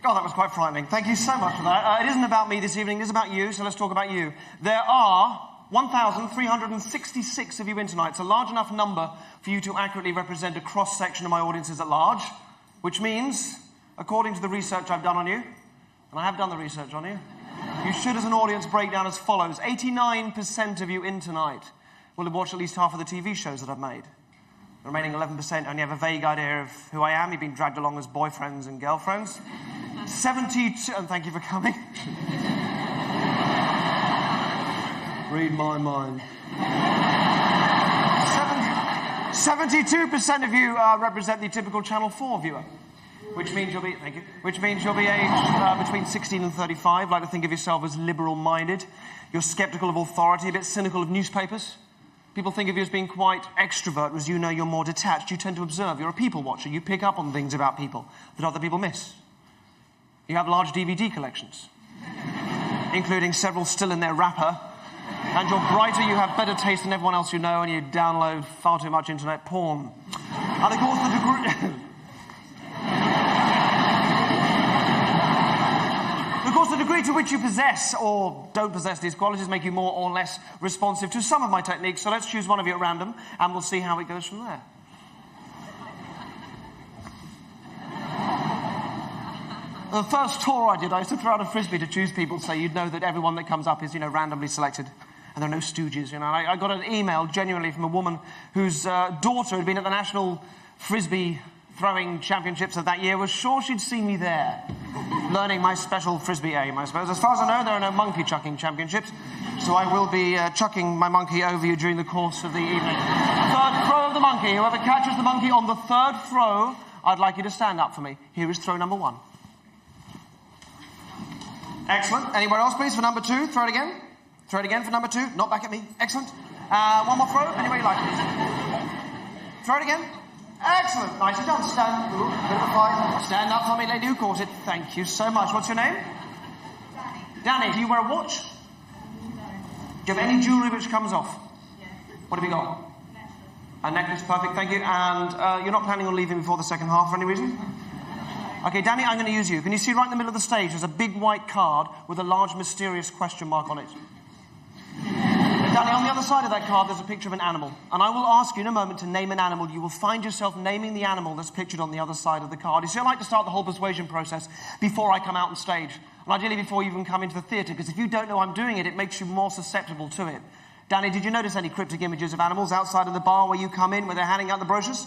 God, that was quite frightening. Thank you so much for that. It isn't about me this evening, it is about you, so let's talk about you. There are 1,366 of you in tonight. It's a large enough number for you to accurately represent a cross-section of my audiences at large, which means, according to the research I've done on you, and I have done the research on you, you should, as an audience, break down as follows. 89% of you in tonight will have watched at least half of the TV shows that I've made. The remaining 11% only have a vague idea of who I am. You've been dragged along as boyfriends and girlfriends. 72, and thank you for coming. Read my mind. 72% of you represent the typical Channel 4 viewer, which means you'll be, thank you, which means you'll be aged between 16 and 35, like to think of yourself as liberal-minded. You're skeptical of authority, a bit cynical of newspapers. People think of you as being quite extrovert, whereas you know you're more detached. You tend to observe. You're a people watcher. You pick up on things about people that other people miss. You have large DVD collections, including several still in their wrapper. And you're brighter, you have better taste than everyone else you know, and you download far too much internet porn. And of course, the degree to which you possess or don't possess these qualities make you more or less responsive to some of my techniques. So let's choose one of you at random, and we'll see how it goes from there. The first tour I did, I used to throw out a frisbee to choose people, so you'd know that everyone that comes up is, randomly selected, and there are no stooges. I got an email genuinely from a woman whose daughter had been at the National Frisbee Throwing Championships of that year, was sure she'd seen me there, learning my special frisbee aim, I suppose. As far as I know, there are no monkey chucking championships, so I will be chucking my monkey over you during the course of the evening. Third throw of the monkey. Whoever catches the monkey on the third throw, I'd like you to stand up for me. Here is throw number 1. Excellent. Anywhere else, please, for number 2? Throw it again. Throw it again for number 2. Not back at me. Excellent. One more throw. Anywhere you like, please. Throw it again. Excellent. Nicely done. Stand. Ooh, bit of a fight. Stand up for me, lady who caught it. Thank you so much. What's your name? Danny. Do you wear a watch? No. Do you have any jewellery which comes off? Yes. What have you got? A necklace. Perfect. Thank you. And you're not planning on leaving before the second half for any reason? Okay, Danny, I'm going to use you. Can you see right in the middle of the stage there's a big white card with a large mysterious question mark on it? Danny, on the other side of that card there's a picture of an animal. And I will ask you in a moment to name an animal. You will find yourself naming the animal that's pictured on the other side of the card. You see, I like to start the whole persuasion process before I come out on stage. And ideally before you even come into the theatre, because if you don't know I'm doing it, it makes you more susceptible to it. Danny, did you notice any cryptic images of animals outside of the bar where you come in, where they're handing out the brochures?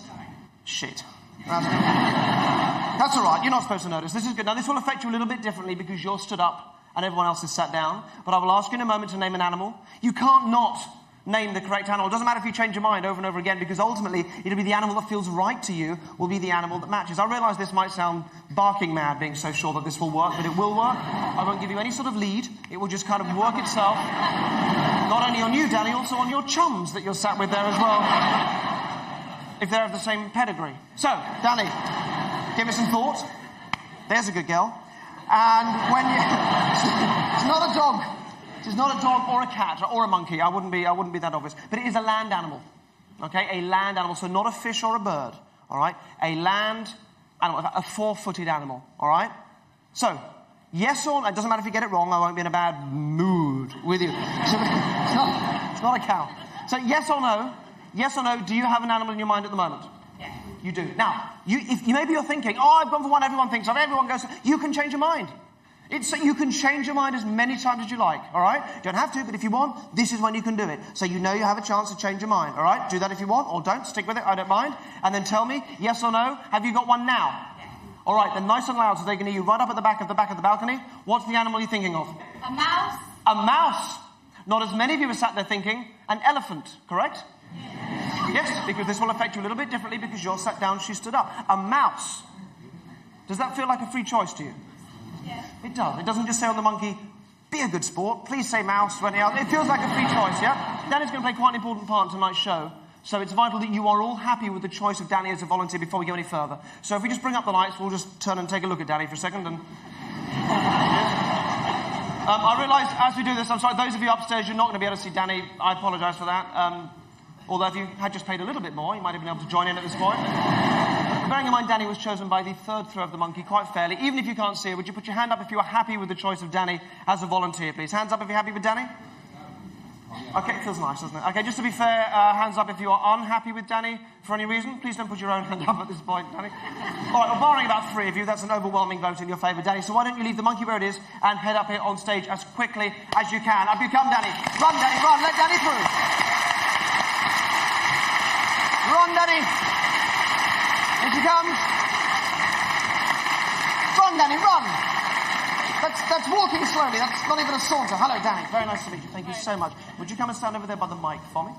Shit. That's all right. You're not supposed to notice. This is good. Now, this will affect you a little bit differently because you're stood up and everyone else is sat down. But I will ask you in a moment to name an animal. You can't not name the correct animal. It doesn't matter if you change your mind over and over again, because ultimately it'll be the animal that feels right to you will be the animal that matches. I realise this might sound barking mad, being so sure that this will work, but it will work. I won't give you any sort of lead. It will just kind of work itself. Not only on you, Danny, also on your chums that you're sat with there as well, if they're of the same pedigree. So, Danny, give it some thought. There's a good girl. And when you... It's not a dog. It's not a dog or a cat or a monkey. I wouldn't be that obvious. But it is a land animal. Okay? A land animal. So not a fish or a bird. All right? A land animal. A 4-footed animal. All right? So, yes or no. It doesn't matter if you get it wrong. I won't be in a bad mood with you. So, it's not a cow. So yes or no. Yes or no, do you have an animal in your mind at the moment? Yes. You do. Now, maybe you're thinking, I've gone for one everyone thinks of, everyone goes, you can change your mind. You can change your mind as many times as you like, all right? You don't have to, but if you want, this is when you can do it. So you know you have a chance to change your mind, all right? Do that if you want, or don't. Stick with it, I don't mind. And then tell me, yes or no, have you got one now? Yes. All right, then nice and loud so they can hear you right up at the back of the balcony. What's the animal you're thinking of? A mouse. A mouse. Not as many of you are sat there thinking, an elephant, correct? Yes, because this will affect you a little bit differently because you're sat down, she stood up. A mouse. Does that feel like a free choice to you? Yes. It does. It doesn't just say on the monkey, be a good sport, please say mouse or anything else. It feels like a free choice, yeah? Danny's going to play quite an important part in tonight's show, so it's vital that you are all happy with the choice of Danny as a volunteer before we go any further. So if we just bring up the lights, we'll just turn and take a look at Danny for a second. And I realise as we do this, I'm sorry, those of you upstairs, you're not going to be able to see Danny. I apologise for that. Although if you had just paid a little bit more, you might have been able to join in at this point. Bearing in mind, Danny was chosen by the third throw of the monkey quite fairly. Even if you can't see it, would you put your hand up if you are happy with the choice of Danny as a volunteer, please? Hands up if you're happy with Danny. Okay, it feels nice, doesn't it? Okay, just to be fair, hands up if you are unhappy with Danny for any reason. Please don't put your own hand up at this point, Danny. All right, well, barring about 3 of you, that's an overwhelming vote in your favour, Danny. So why don't you leave the monkey where it is and head up here on stage as quickly as you can. Up you come, Danny. Run, Danny, run. Let Danny through. Run, Danny. Here she comes. Run, Danny, run. That's walking slowly. That's not even a saunter. Hello, Danny. Very nice to meet you. Thank you so much. Would you come and stand over there by the mic for me?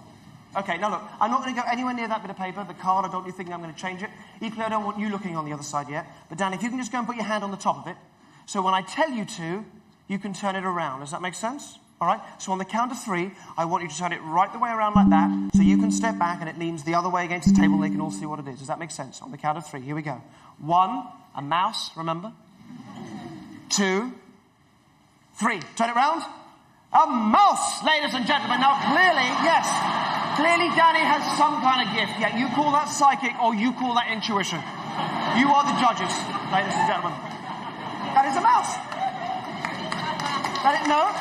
Okay, now look, I'm not going to go anywhere near that bit of paper, the card. I don't want you thinking I'm going to change it. Equally, I don't want you looking on the other side yet. But, Danny, if you can just go and put your hand on the top of it, so when I tell you to, you can turn it around. Does that make sense? All right? So on the count of 3, I want you to turn it right the way around like that, so you can step back and it leans the other way against the table and they can all see what it is. Does that make sense? On the count of 3, here we go. 1, a mouse, remember? 2, 3. Turn it round. A mouse, ladies and gentlemen. Now, clearly, yes, clearly Danny has some kind of gift. Yeah, you call that psychic or you call that intuition. You are the judges, ladies and gentlemen. That is a mouse. No?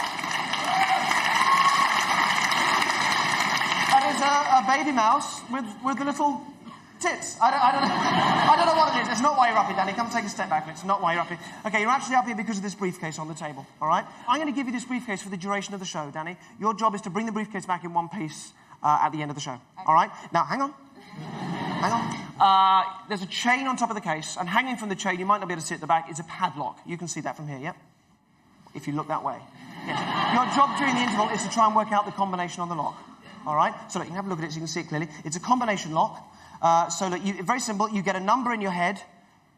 That is a baby mouse with the little tits. I don't know what it is. It's not why you're up here, Danny. Come take a step back. It's not why you're up here. Okay, you're actually up here because of this briefcase on the table, all right? I'm going to give you this briefcase for the duration of the show, Danny. Your job is to bring the briefcase back in one piece at the end of the show, okay. All right? Now, hang on. Hang on. There's a chain on top of the case, and hanging from the chain, you might not be able to see at the back, is a padlock. You can see that from here, yeah? If you look that way. Yes. Your job during the interval is to try and work out the combination on the lock, all right? So look, you can have a look at it so you can see it clearly. It's a combination lock. So look, very simple. You get a number in your head,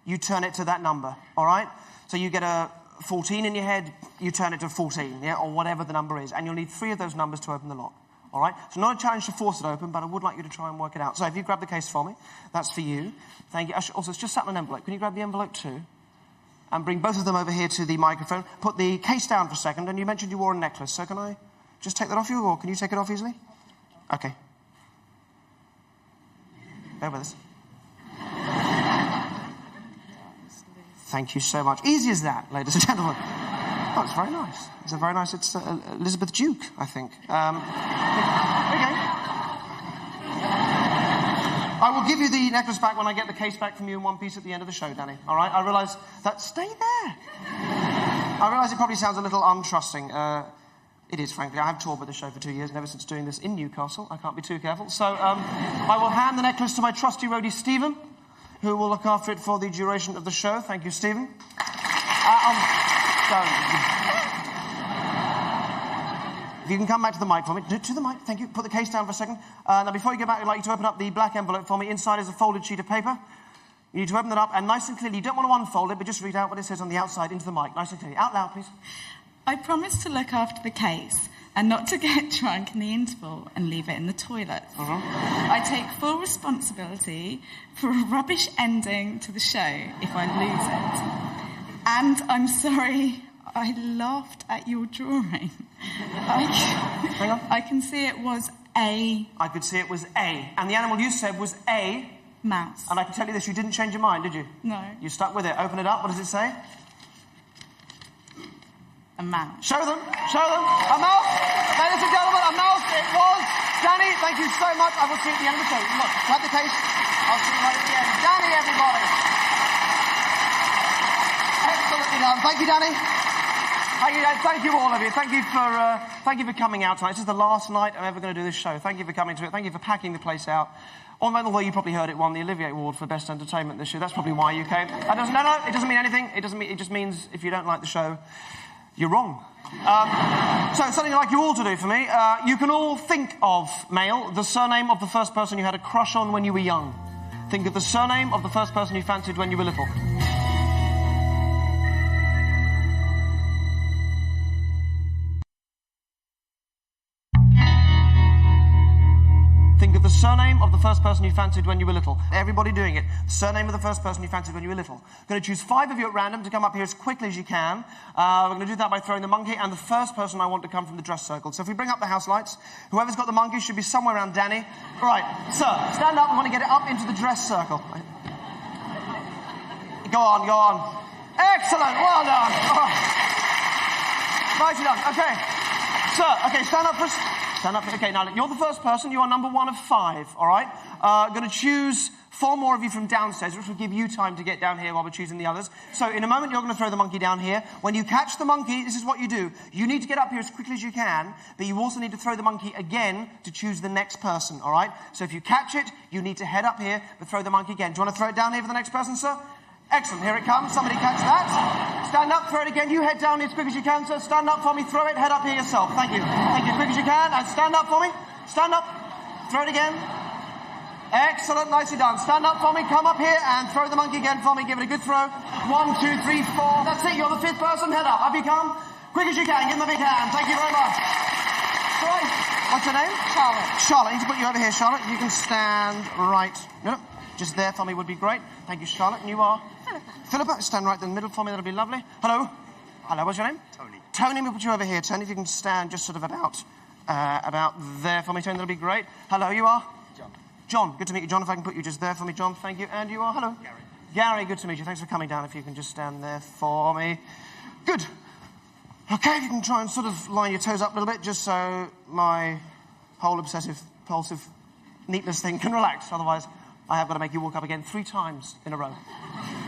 you turn it to that number, all right? So you get a 14 in your head, you turn it to 14, yeah, or whatever the number is. And you'll need 3 of those numbers to open the lock, all right? So not a challenge to force it open, but I would like you to try and work it out. So if you grab the case for me, that's for you. Thank you. Also, it's just sat in an envelope. Can you grab the envelope too? And bring both of them over here to the microphone. Put the case down for a second, and you mentioned you wore a necklace, so can I just take that off you, or can you take it off easily? Okay. Bear with us. Thank you so much. Easy as that, ladies and gentlemen. Oh, it's very nice. It's a very nice, it's Elizabeth Duke, I think. Okay. I will give you the necklace back when I get the case back from you in one piece at the end of the show, Danny. All right? I realise that... Stay there. I realise it probably sounds a little untrusting. It is, frankly. I have toured with the show for 2 years, and ever since doing this in Newcastle, I can't be too careful. So I will hand the necklace to my trusty roadie, Stephen, who will look after it for the duration of the show. Thank you, Stephen. If you can come back to the mic for me. To the mic, thank you. Put the case down for a second. Now, before you go back, I'd like you to open up the black envelope for me. Inside is a folded sheet of paper. You need to open that up, and nice and clearly, you don't want to unfold it, but just read out what it says on the outside into the mic. Nice and clearly. Out loud, please. I promise to look after the case and not to get drunk in the interval and leave it in the toilet. I take full responsibility for a rubbish ending to the show if I lose it. And I'm sorry, I laughed at your drawing. Hang on. I can see it was a... I could see it was a. And the animal you said was a... mouse. And I can tell you this, you didn't change your mind, did you? No. You stuck with it. Open it up. What does it say? A mouse. Show them. Show them. A mouse. Ladies and gentlemen, a mouse. It was. Danny, thank you so much. I will see you at the end of the show. Look, grab the case. I'll see you right at the end. Danny, everybody. Excellently done. Thank you, Danny. Thank you, all of you. Thank you for coming out tonight. This is the last night I'm ever going to do this show. Thank you for coming to it. Thank you for packing the place out. Although you probably heard it won the Olivier Award for Best Entertainment this year. That's probably why you came. It doesn't mean anything. It just means if you don't like the show, you're wrong. So something I'd like you all to do for me. You can all think of, male, the surname of the first person you had a crush on when you were young. Think of the surname of the first person you fancied when you were little. Think of the surname of the first person you fancied when you were little. Everybody doing it. The surname of the first person you fancied when you were little. I'm going to choose 5 of you at random to come up here as quickly as you can. We're going to do that by throwing the monkey, and the first person I want to come from the dress circle. So if we bring up the house lights, whoever's got the monkey should be somewhere around Danny. Right, sir, stand up. We want to get it up into the dress circle. Go on, go on. Excellent, well done. All right. Nicely done, okay. Sir, okay, stand up for us. Stand up. Okay, now you're the first person. You are number 1 of 5, all right? Going to choose 4 more of you from downstairs, which will give you time to get down here while we're choosing the others. So in a moment, you're going to throw the monkey down here. When you catch the monkey, this is what you do. You need to get up here as quickly as you can, but you also need to throw the monkey again to choose the next person, all right? So if you catch it, you need to head up here, but throw the monkey again. Do you want to throw it down here for the next person, sir? Excellent, here it comes. Somebody catch that. Stand up, throw it again. You head down as quick as you can, sir. Stand up for me, throw it, head up here yourself. Thank you. Thank you, quick as you can. And stand up for me. Stand up. Throw it again. Excellent, nicely done. Stand up for me, come up here and throw the monkey again for me. Give it a good throw. 1, 2, 3, 4. That's it, you're the 5th person. Head up. Up you come. Quick as you can. Give him a big hand. Thank you very much. Sorry. What's your name? Charlotte. Charlotte, I need to put you over here, Charlotte. You can stand right. No, just there for me would be great. Thank you, Charlotte. And you are? Philippa, stand right in the middle for me, that'll be lovely. Hello. Hello, what's your name? Tony. Tony, we'll put you over here. Tony, if you can stand just sort of about there for me, Tony, that'll be great. Hello, you are? John. John, good to meet you. John, if I can put you just there for me, John, thank you. And you are? Hello. Gary. Gary, good to meet you. Thanks for coming down. If you can just stand there for me. Good. Okay, if you can try and sort of line your toes up a little bit, just so my whole obsessive-compulsive neatness thing can relax. Otherwise, I have got to make you walk up again 3 times in a row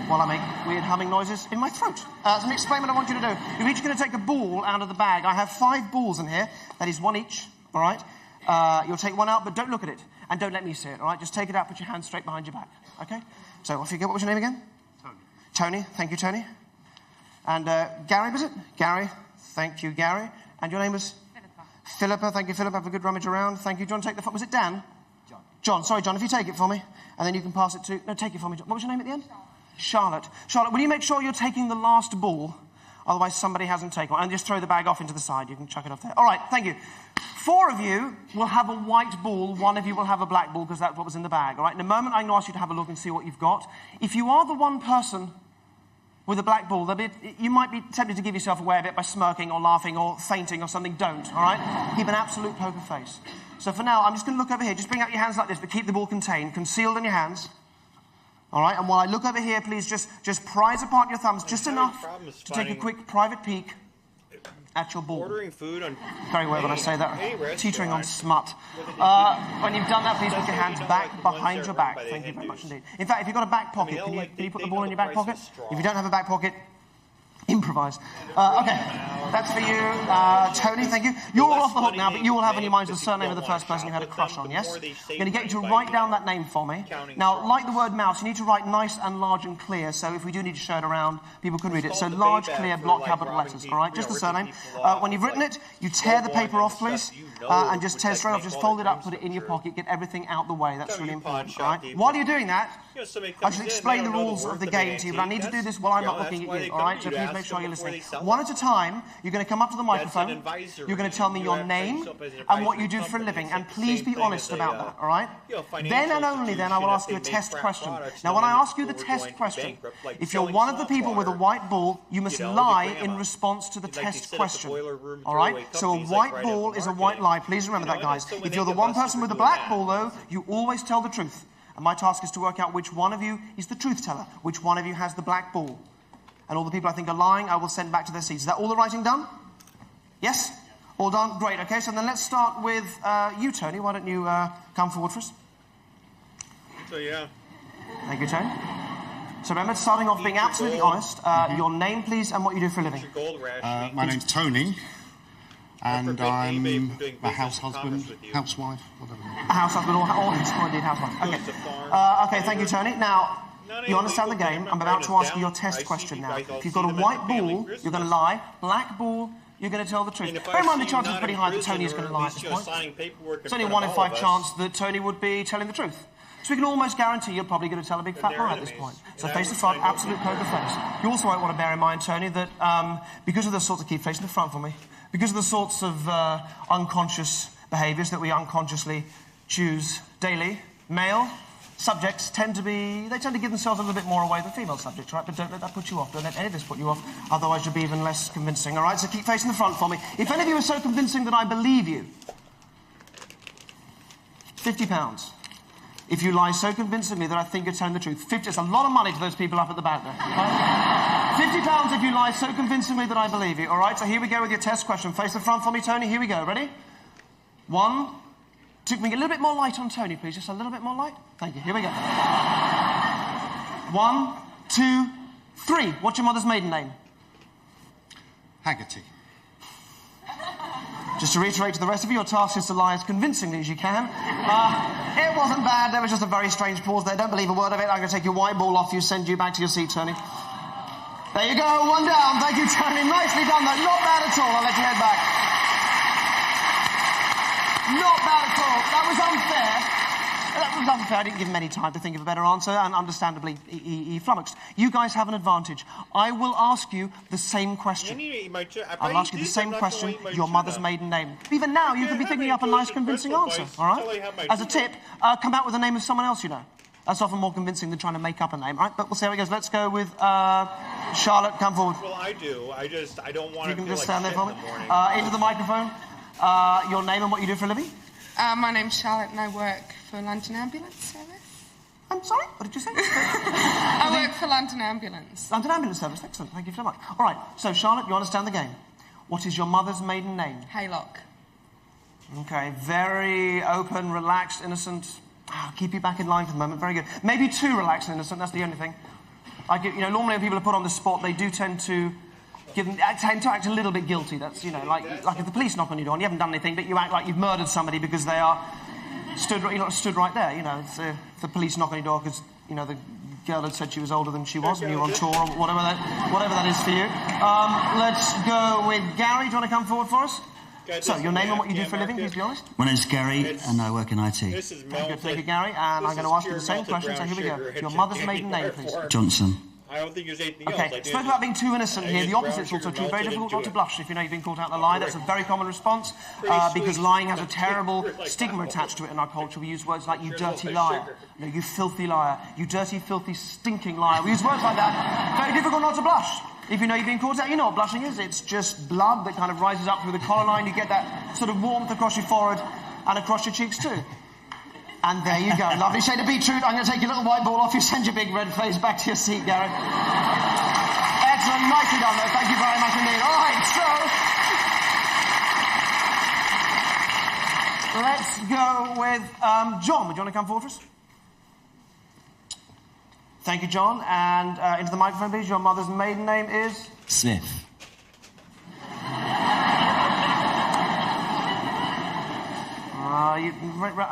while I make weird humming noises in my throat. Let me explain what I want you to do. You're each going to take a ball out of the bag. I have 5 balls in here. That is 1 each, all right? You'll take 1 out, but don't look at it. And don't let me see it, all right? Just take it out, put your hand straight behind your back, okay? So off you go. What was your name again? Tony. Tony. Thank you, Tony. And Gary, was it? Gary. Thank you, Gary. And your name was? Philippa. Philippa. Thank you, Philippa. Have a good rummage around. Thank you. John, take the... Was it Dan? John. John. Sorry, John, if you take it for me. And then you can pass it to... No, take it for me, John. What was your name at the end? Charlotte. Charlotte, will you make sure you're taking the last ball? Otherwise, somebody hasn't taken one. And just throw the bag off into the side. You can chuck it off there. All right, thank you. 4 of you will have a white ball. 1 of you will have a black ball because that's what was in the bag. All right, in a moment, I'm going to ask you to have a look and see what you've got. If you are the one person with a black ball, you might be tempted to give yourself away a bit by smirking or laughing or fainting or something. Don't, all right? Keep an absolute poker face. So for now, I'm just going to look over here. Just bring out your hands like this, but keep the ball contained, concealed in your hands. All right, and while I look over here, please just prise apart your thumbs just enough to take a quick private peek at your ball. Ordering food on... Very well when I say that. Teetering on smut. When you've done that, please put your hands back behind your back. Thank you very much indeed. In fact, if you've got a back pocket, can you put the ball in your back pocket? If you don't have a back pocket, improvise. Okay, that's for you. Tony, thank you. You're all off the hook now, but you will have in your minds the surname of the first person you had a crush on, yes? I'm going to get you to write down that name for me. Now, like the word mouse, you need to write nice and large and clear, so if we do need to show it around, people can read it. So large, clear, block capital letters, all right? Just the surname. When you've written it, you tear the paper off, please, and just tear straight off. Just fold it up, put it in your pocket, get everything out the way. That's really important, all right? While you're doing that, I should explain the rules of the game to you, but I need to do this while I'm not looking at you, all right? So please make sure you're listening. 1 at a time, you're going to come up to the microphone, you're going to tell me your name and what you do for a living, and please be honest about that, all right? Then and only then I will ask you a test question. Now, when I ask you the test question, if you're one of the people with a white ball, you must lie in response to the test question, all right? So a white ball is a white lie. Please remember that, guys. If you're the one person with a black ball, though, you always tell the truth. And my task is to work out which one of you is the truth teller, which one of you has the black ball. And all the people I think are lying, I will send back to their seats. Is that all the writing done? Yes? All done? Great. Okay, so then let's start with you, Tony. Why don't you come forward for us? So, yeah. Thank you, Tony. So remember, starting off being absolutely honest, your name, please, and what you do for a living. My name's Tony, and I'm a house husband, housewife, whatever. A house husband or indeed housewife. Okay. Okay, thank you, Tony. Now, you understand the game. I'm about to ask you your test question now. If you've got a white ball, you're going to lie. Black ball, you're going to tell the truth. Bear in mind the chances are pretty high that Tony is going to lie at this point. It's only 1 in 5 chance that Tony would be telling the truth. So we can almost guarantee you're probably going to tell a big fat lie at this point. So face the front, absolute poker face. You also might want to bear in mind, Tony, that because of the sorts of... Keep facing the front for me. Because of the sorts of unconscious behaviours that we unconsciously choose daily, male subjects tend to give themselves a little bit more away than female subjects, right? But don't let that put you off. Don't let any of this put you off. Otherwise, you'll be even less convincing, all right? So keep facing the front for me. If any of you are so convincing that I believe you, £50. if you lie so convincingly that I think you're telling the truth. 50, it's a lot of money to those people up at the back there. Right? £50 if you lie so convincingly that I believe you. All right, so here we go with your test question. Face the front for me, Tony. Here we go. Ready? 1, 2. Can we get a little bit more light on Tony, please? Just a little bit more light. Thank you. Here we go. 1, 2, 3. What's your mother's maiden name? Haggerty. Just to reiterate to the rest of you, your task is to lie as convincingly as you can. It wasn't bad. There was just a very strange pause there. Don't believe a word of it. I'm going to take your white ball off you, send you back to your seat, Tony. There you go. 1 down. Thank you, Tony. Nicely done, though. Not bad at all. I'll let you head back. Not bad at all. That was unfair. That was unfair. I didn't give him any time to think of a better answer, and understandably, he flummoxed. You guys have an advantage. I will ask you the same question. I'll ask you the same question, your mother's maiden name. Even now, you could be thinking up a nice, convincing answer, all right? As a tip, come out with the name of someone else you know. That's often more convincing than trying to make up a name, all right? But we'll see how it goes. Let's go with Charlotte. Come forward. Well, I do. I don't want to feel just like stand there shit for in me. the morning. Into the microphone. Your name and what you do for a living? My name's Charlotte and I work for London Ambulance Service. I'm sorry, what did you say? I work for London Ambulance. London Ambulance Service, excellent, thank you so much. All right, so Charlotte, you understand the game. What is your mother's maiden name? Haylock. Okay, very open, relaxed, innocent. I'll keep you back in line for the moment, very good. Maybe too relaxed and innocent, that's the only thing. Normally when people are put on the spot, they do tend to act a little bit guilty. That's, like if the police knock on your door and you haven't done anything, but you act like you've murdered somebody because they are stood right there. If the police knock on your door because, the girl had said she was older than she was and you were on tour or whatever that is for you. Let's go with Gary. Do you want to come forward for us? So, your name and what you do for a living, please be honest. My name's Gary and I work in IT. This is melted. Thank you, Gary. And I'm going to ask you the same question, so here we go. Your mother's maiden name, please. Johnson. I don't think there's anything else. Okay, spoke about being too innocent here. The opposite's also true. Very difficult not to blush if you know you've been caught out in a lie. That's a very common response because lying has a terrible stigma attached to it in our culture. We use words like you dirty liar, you filthy liar, you dirty, filthy, stinking liar. We use words like that. Very difficult not to blush. If you know you've been caught out, you know what blushing is. It's just blood that kind of rises up through the collar line. You get that sort of warmth across your forehead and across your cheeks too. And there you go. Lovely shade of beetroot. I'm going to take your little white ball off you, send your big red face back to your seat, Gary. Excellent. Nicely done, though. Thank you very much indeed. All right, so let's go with John. Would you want to come forward for us? Thank you, John. And into the microphone, please. Your mother's maiden name is? Smith.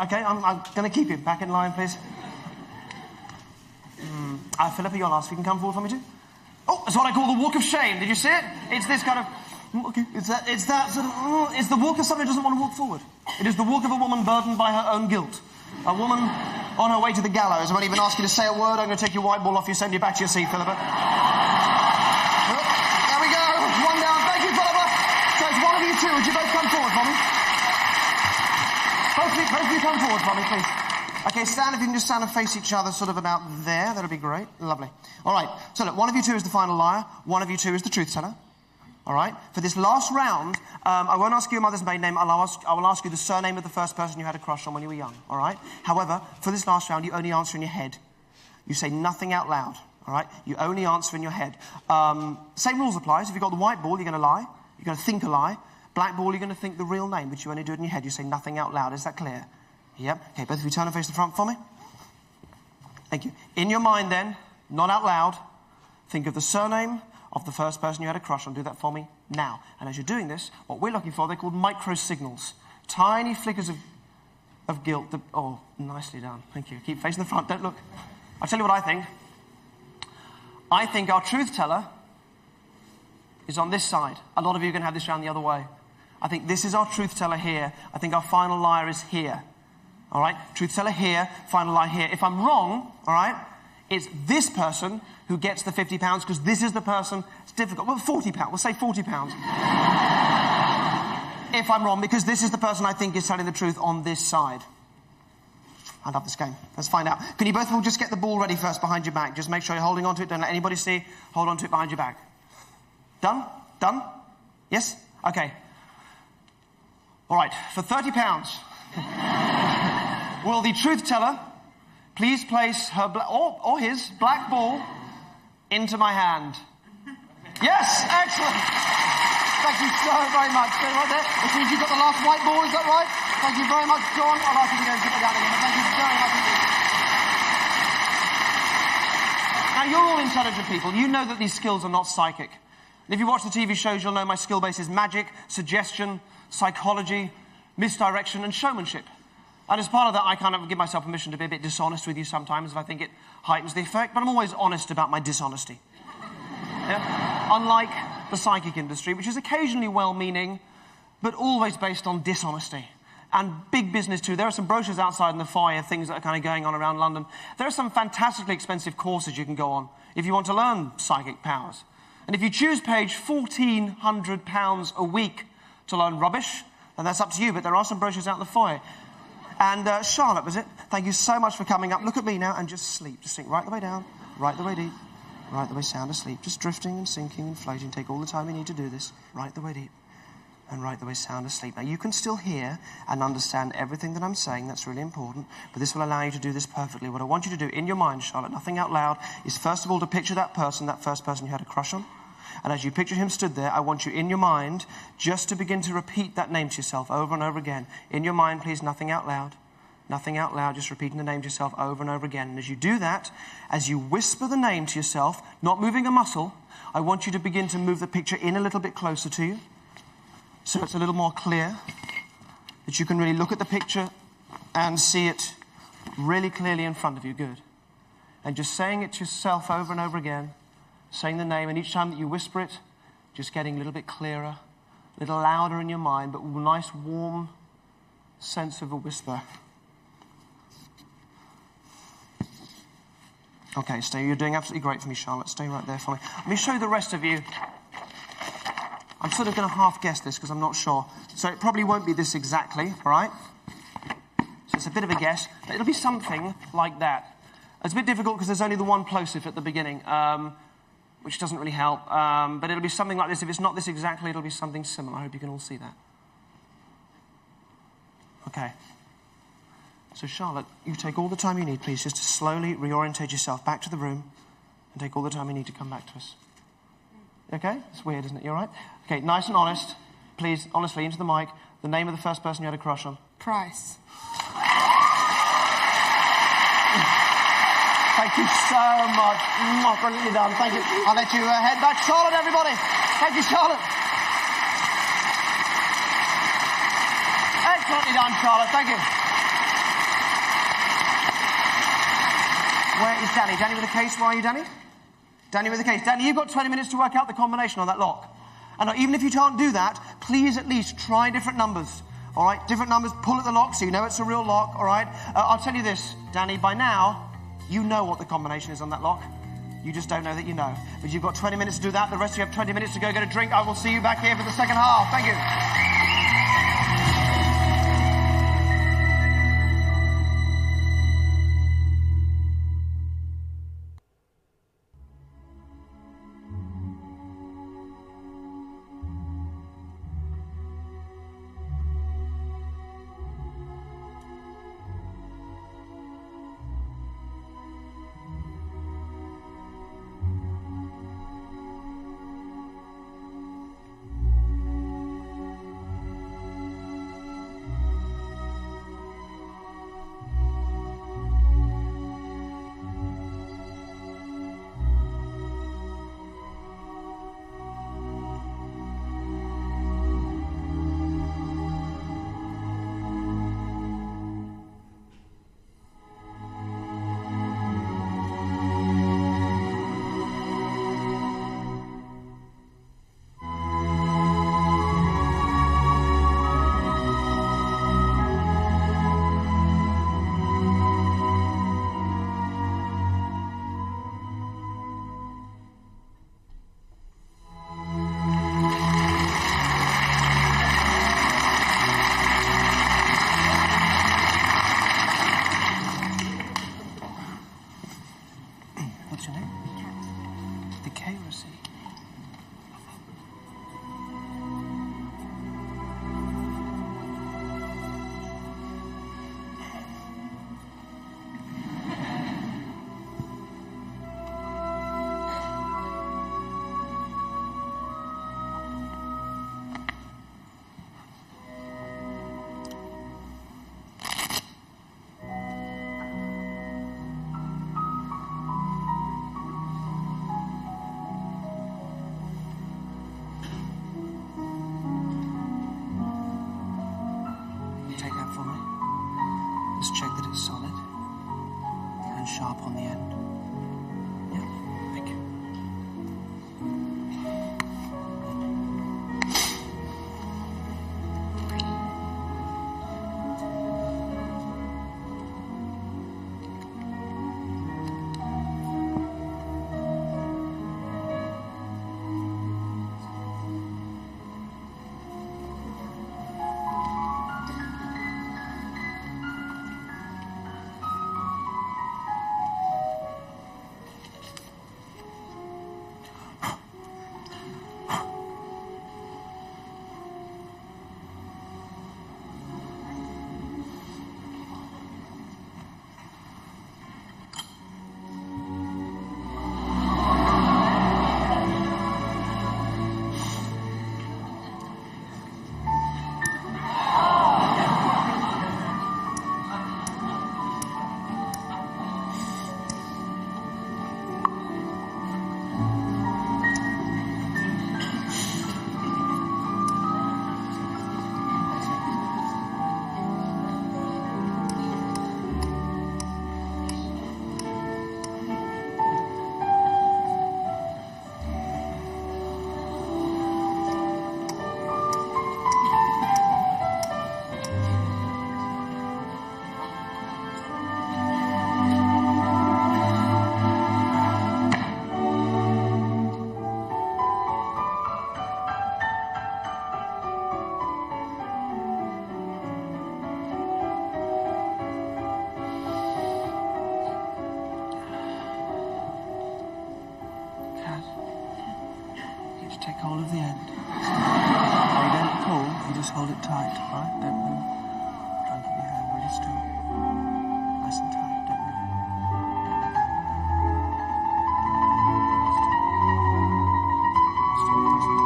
Okay, I'm going to keep you. Back in line, please. Philippa, you're last. You can come forward for me, too. Oh, it's what I call the walk of shame. Did you see it? It's this kind of... Okay, it's that sort of... It's the walk of somebody who doesn't want to walk forward. It is the walk of a woman burdened by her own guilt. A woman on her way to the gallows. I won't even ask you to say a word. I'm going to take your white ball off you, send you back to your seat, Philippa. There we go. 1 down. Thank you, Philippa. So it's one of you two. Would you both come forward for me? Both of you come forward for me, please. Okay, stand. If you can just stand and face each other sort of about there, that'll be great. Lovely. All right, so look, one of you two is the final liar, one of you two is the truth teller. All right? For this last round, I won't ask you your mother's maiden name. I will ask you the surname of the first person you had a crush on when you were young. All right? However, for this last round, you only answer in your head. You say nothing out loud. All right? You only answer in your head. Same rules applies. If you've got the white ball, you're going to lie. You're going to think a lie. Black ball, you're going to think the real name, but you only do it in your head. You say nothing out loud. Is that clear? Yep. Okay, both of you turn and face the front for me. Thank you. In your mind, then, not out loud, think of the surname of the first person you had a crush on. Do that for me now. And as you're doing this, what we're looking for, they're called micro signals. Tiny flickers of guilt. Oh, nicely done. Thank you. Keep facing the front. Don't look. I'll tell you what I think. I think our truth teller is on this side. A lot of you are going to have this round the other way. I think this is our truth teller here. I think our final liar is here. All right? Truth teller here, final lie here. If I'm wrong, all right, it's this person who gets the £50 because this is the person. It's difficult. Well, £40. We'll say £40. If I'm wrong, because this is the person I think is telling the truth on this side. I love this game. Let's find out. Can you both of you just get the ball ready first behind your back? Just make sure you're holding on to it. Don't let anybody see. Hold on to it behind your back. Done? Done? Yes? Okay. All right. For £30, will the truth teller please place her or his black ball into my hand. Yes, excellent. Thank you so very much. Stay right there. Which means you've got the last white ball, is that right? Thank you very much, John. I'd like you to go and put it down again. Thank you very much indeed. Now, you're all intelligent people. You know that these skills are not psychic. And if you watch the TV shows, you'll know my skill base is magic, suggestion, psychology, misdirection, and showmanship. And as part of that, I kind of give myself permission to be a bit dishonest with you sometimes if I think it heightens the effect, but I'm always honest about my dishonesty. Yeah? Unlike the psychic industry, which is occasionally well-meaning, but always based on dishonesty. And big business too. There are some brochures outside in the foyer, things that are kind of going on around London. There are some fantastically expensive courses you can go on if you want to learn psychic powers. And if you choose page £1,400 a week to learn rubbish, then that's up to you, but there are some brochures out in the foyer. And Charlotte, was it? Thank you so much for coming up. Look at me now and just sleep. Just sink right the way down, right the way deep, right the way sound asleep. Just drifting and sinking and floating. Take all the time you need to do this. Right the way deep and right the way sound asleep. Now, you can still hear and understand everything that I'm saying. That's really important. But this will allow you to do this perfectly. What I want you to do in your mind, Charlotte, nothing out loud, is first of all to picture that person, that first person you had a crush on. And as you picture him stood there, I want you in your mind just to begin to repeat that name to yourself over and over again. In your mind, please, nothing out loud. Nothing out loud, just repeating the name to yourself over and over again. And as you do that, as you whisper the name to yourself, not moving a muscle, I want you to begin to move the picture in a little bit closer to you, so it's a little more clear, that you can really look at the picture and see it really clearly in front of you. Good. And just saying it to yourself over and over again, saying the name, and each time that you whisper it, just getting a little bit clearer, a little louder in your mind, but with a nice warm sense of a whisper. Okay, stay. You're doing absolutely great for me, Charlotte. Stay right there for me. Let me show you the rest of you. I'm sort of going to half guess this because I'm not sure. So it probably won't be this exactly, all right? So it's a bit of a guess, but it'll be something like that. It's a bit difficult because there's only the one plosive at the beginning, which doesn't really help. But it'll be something like this. If it's not this exactly, it'll be something similar. I hope you can all see that. Okay. So Charlotte, you take all the time you need, please, just to slowly reorientate yourself back to the room and take all the time you need to come back to us. Okay? It's weird, isn't it? You all right? Okay, nice and honest. Please, honestly, into the mic. The name of the first person you had a crush on. Price. Thank you so much. Brilliantly done. Thank you. I'll let you head back. Charlotte, everybody. Thank you, Charlotte. Excellently done, Charlotte. Thank you. Where is Danny? Danny with a case. Where are you, Danny? Danny with a case. Danny, you've got 20 minutes to work out the combination on that lock. And even if you can't do that, please at least try different numbers. All right? Different numbers. Pull at the lock so you know it's a real lock. All right? I'll tell you this, Danny. By now, you know what the combination is on that lock. You just don't know that you know. But you've got 20 minutes to do that. The rest of you have 20 minutes to go get a drink. I will see you back here for the second half. Thank you. up on the end. Yeah, thank you. Take hold of the end. Now you don't pull, you just hold it tight, all right? Don't move. Try and keep your hand really still. Nice and tight, don't move. Still, nice and tight.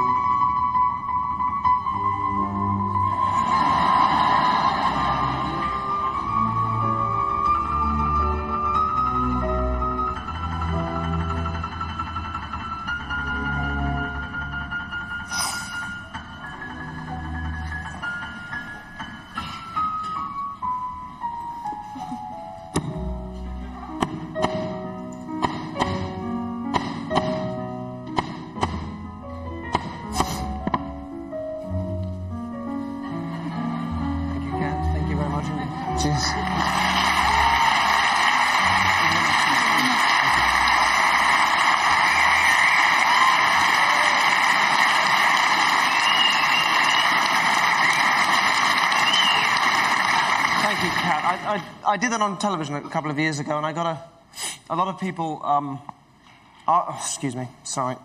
Cheers. Thank you, Kat. I did that on television a couple of years ago, and I got a lot of people. Excuse me, sorry.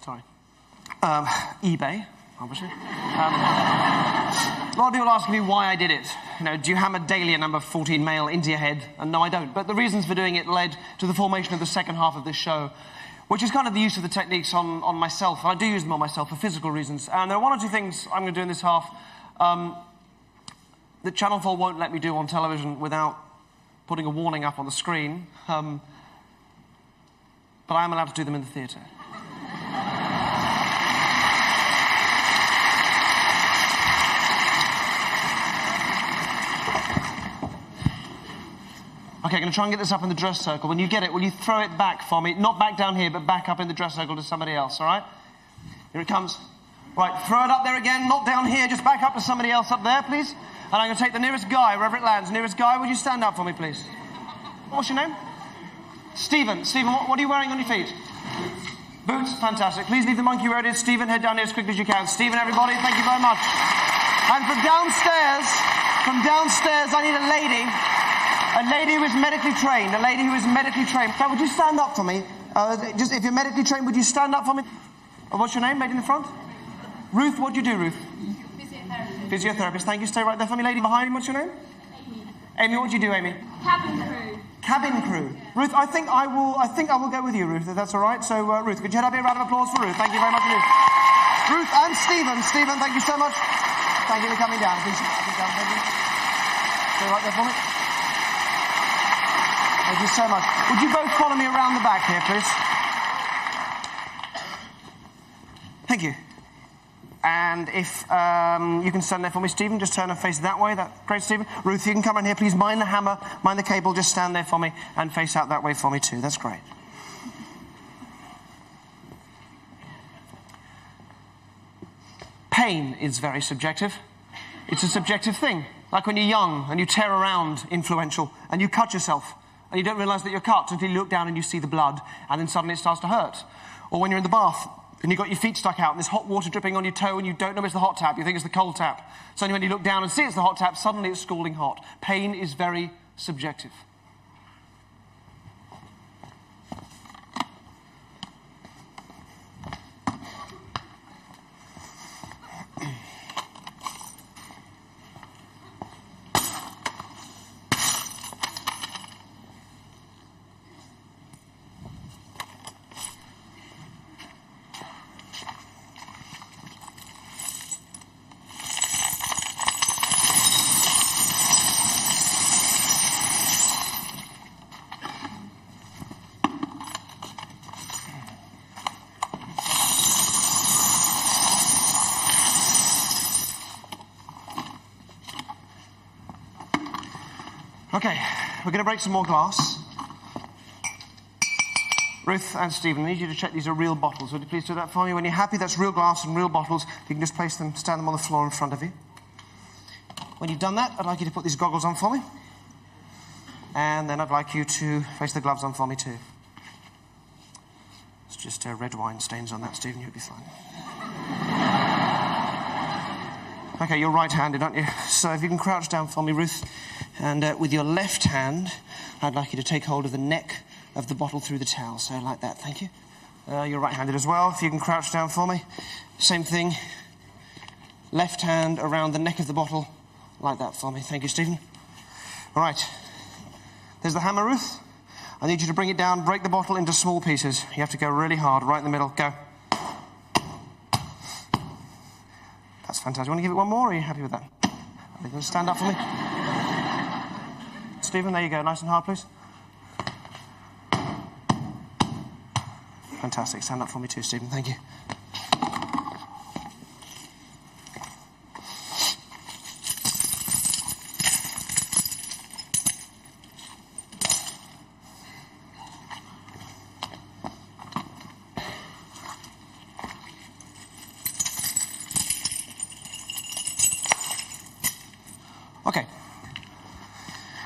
Sorry. eBay, obviously. A lot of people asking me why I did it. You know, do you hammer daily a number 14 male into your head? And no, I don't. But the reasons for doing it led to the formation of the second half of this show, which is kind of the use of the techniques on myself. I do use them on myself for physical reasons. And there are one or two things I'm going to do in this half that Channel 4 won't let me do on television without putting a warning up on the screen. But I am allowed to do them in the theatre. Okay, I'm going to try and get this up in the dress circle. When you get it, will you throw it back for me? Not back down here, but back up in the dress circle to somebody else, all right? Here it comes. Right, throw it up there again, not down here, just back up to somebody else up there, please. And I'm going to take the nearest guy, wherever it lands. Nearest guy, would you stand up for me, please? What's your name? Stephen. Stephen, what are you wearing on your feet? Boots, fantastic. Please leave the monkey where it is. Stephen, head down here as quickly as you can. Stephen, everybody, thank you very much. And from downstairs, I need a lady who is medically trained, So would you stand up for me? Just if you're medically trained, would you stand up for me? What's your name, lady in the front? Ruth, what do you do, Ruth? Physiotherapist, thank you. Stay right there for me. Lady behind me, what's your name? Amy, what do you do, Amy? Cabin crew. Ruth, I think I will go with you, Ruth, if that's all right. So, Ruth, could you head up here? A round of applause for Ruth. Thank you very much, Ruth. Ruth and Stephen. Stephen, thank you so much. Thank you for coming down. Please, thank you. Stay right there for me. Thank you so much. Would you both follow me around the back here, please? Thank you. And if you can stand there for me, Stephen, just turn and face that way. That's great, Stephen. Ruth, you can come around here. Please mind the hammer, mind the cable. Just stand there for me and face out that way for me too. That's great. Pain is very subjective. It's a subjective thing. Like when you're young and you tear around influential and you cut yourself and you don't realise that you're cut until you look down and you see the blood and then suddenly it starts to hurt. Or when you're in the bath and you've got your feet stuck out and there's hot water dripping on your toe and you don't know it's the hot tap, you think it's the cold tap. So when you look down and see it's the hot tap, suddenly it's scalding hot. Pain is very subjective. Okay, we're going to break some more glass. Ruth and Stephen, I need you to check these are real bottles. Would you please do that for me? When you're happy that's real glass and real bottles, you can just place them, stand them on the floor in front of you. When you've done that, I'd like you to put these goggles on for me. And then I'd like you to place the gloves on for me too. It's just red wine stains on that, Stephen, you'll be fine. Okay, you're right-handed, aren't you? So if you can crouch down for me, Ruth. And with your left hand, I'd like you to take hold of the neck of the bottle through the towel. So like that, thank you. You're right-handed as well. If you can crouch down for me. Same thing. Left hand around the neck of the bottle. Like that for me. Thank you, Stephen. All right. There's the hammer, Ruth. I need you to bring it down, break the bottle into small pieces. You have to go really hard, right in the middle. Go. That's fantastic. You want to give it one more, or are you happy with that? Are you going to stand up for me? Stephen, there you go. Nice and hard, please. Fantastic. Stand up for me too, Stephen. Thank you. Okay.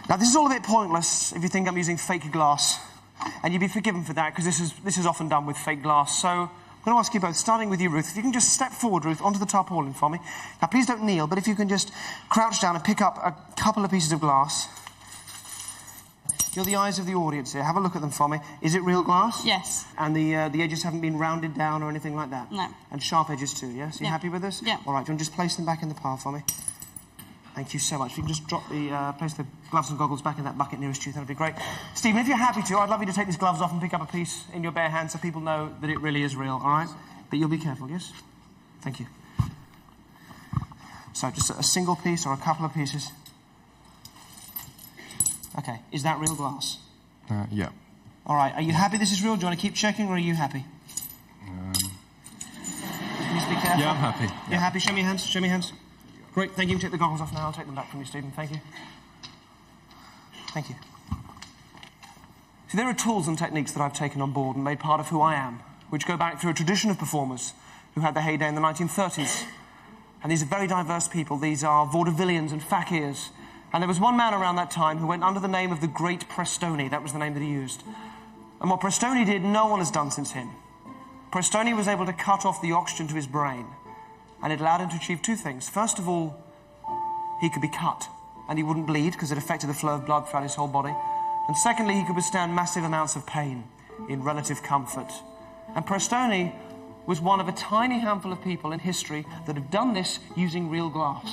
Now, this is all a bit pointless if you think I'm using fake glass, and you'd be forgiven for that, because this is often done with fake glass. So I'm going to ask you both, starting with you, Ruth, if you can just step forward, Ruth, onto the tarpaulin for me. Now, please don't kneel, but if you can just crouch down and pick up a couple of pieces of glass. You're the eyes of the audience here. Have a look at them for me. Is it real glass? Yes. And the edges haven't been rounded down or anything like that? No. And sharp edges too, yes? Are you happy with this? Yeah. All right, do you want to just place them back in the pile for me? Thank you so much. If you can just place the gloves and goggles back in that bucket nearest you, that would be great. Stephen, if you're happy to, I'd love you to take these gloves off and pick up a piece in your bare hand so people know that it really is real, all right? But you'll be careful, yes? Thank you. So just a single piece or a couple of pieces. Okay, is that real glass? Yeah. All right, are you happy this is real? Do you want to keep checking, or are you happy? Please be careful. Yeah, I'm happy. You're happy? Show me your hands. Show me your hands. Great, thank you. Take the goggles off now. I'll take them back from you, Stephen. Thank you. Thank you. See, there are tools and techniques that I've taken on board and made part of who I am, which go back through a tradition of performers who had their heyday in the 1930s. And these are very diverse people. These are vaudevillians and fakirs. And there was one man around that time who went under the name of the Great Prestoni. That was the name that he used. And what Prestoni did, no one has done since him. Prestoni was able to cut off the oxygen to his brain. And it allowed him to achieve two things. First of all, he could be cut, and he wouldn't bleed because it affected the flow of blood throughout his whole body. And secondly, he could withstand massive amounts of pain in relative comfort. And Prestoni was one of a tiny handful of people in history that have done this using real glass.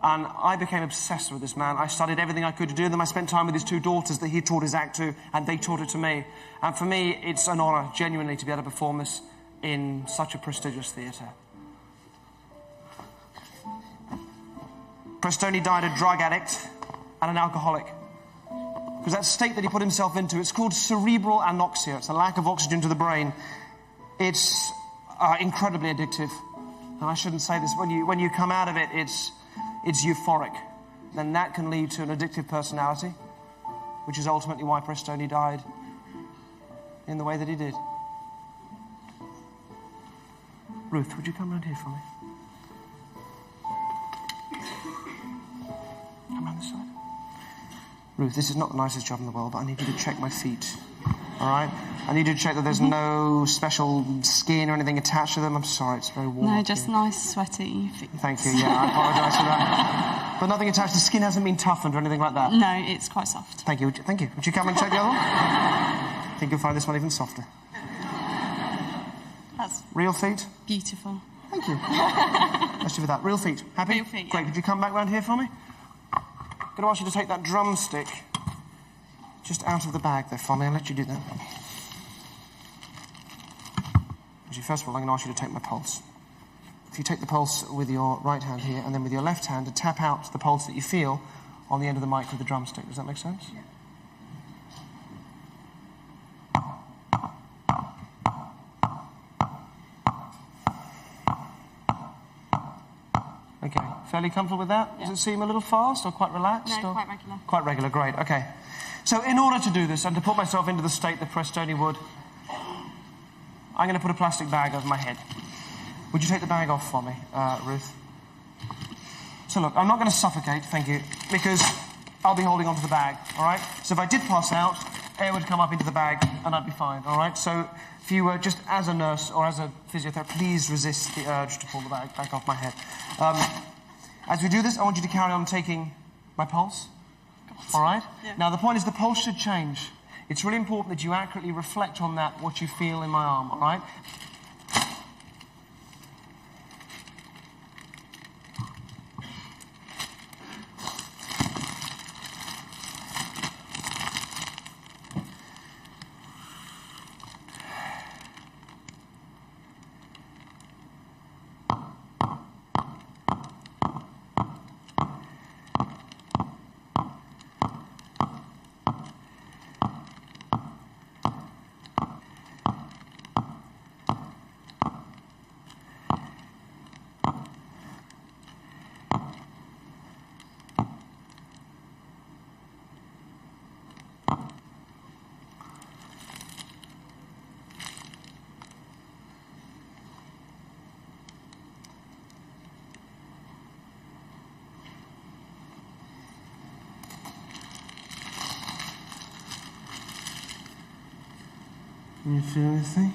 And I became obsessed with this man. I studied everything I could to do them. I spent time with his two daughters that he taught his act to, and they taught it to me. And for me, it's an honour, genuinely, to be able to perform this in such a prestigious theatre. Prestoni died a drug addict and an alcoholic. Because that state that he put himself into, it's called cerebral anoxia. It's a lack of oxygen to the brain. It's incredibly addictive. and I shouldn't say this, when you come out of it, it's euphoric. Then that can lead to an addictive personality, which is ultimately why Prestoni died in the way that he did. Ruth, would you come around here for me? Come around this side. Ruth, this is not the nicest job in the world, but I need you to check my feet. All right? I need you to check that there's no special skin or anything attached to them. I'm sorry, it's very warm. No, just nice, sweaty feet. Thank you, yeah, I apologise for that. But nothing attached. The skin hasn't been toughened or anything like that? No, it's quite soft. Thank you. Thank you. Would you come and check the other one? I think you'll find this one even softer. That's Real feet? beautiful. Thank you. Let's do with that. Real feet. Happy? Real feet, yeah. Great. Could you come back round here for me? I'm going to ask you to take that drumstick just out of the bag there for me. I'll let you do that. Actually, first of all, I'm going to ask you to take my pulse. If you take the pulse with your right hand here, and then with your left hand, to tap out the pulse that you feel on the end of the mic with the drumstick. Does that make sense? Yeah. Okay, fairly comfortable with that? Yeah. Does it seem a little fast or quite relaxed? No, or? quite regular. Quite regular, great, okay. So in order to do this and to put myself into the state that Prestoni would, I'm going to put a plastic bag over my head. Would you take the bag off for me, Ruth? So look, I'm not going to suffocate, thank you, because I'll be holding onto the bag, all right? So if I did pass out, air would come up into the bag and I'd be fine, all right? So if you were just as a nurse or as a physiotherapist, please resist the urge to pull the bag back off my head. As we do this, I want you to carry on taking my pulse, all right? Yeah. Now, the point is the pulse should change. It's really important that you accurately reflect on that, what you feel in my arm, all right? Can you feel anything?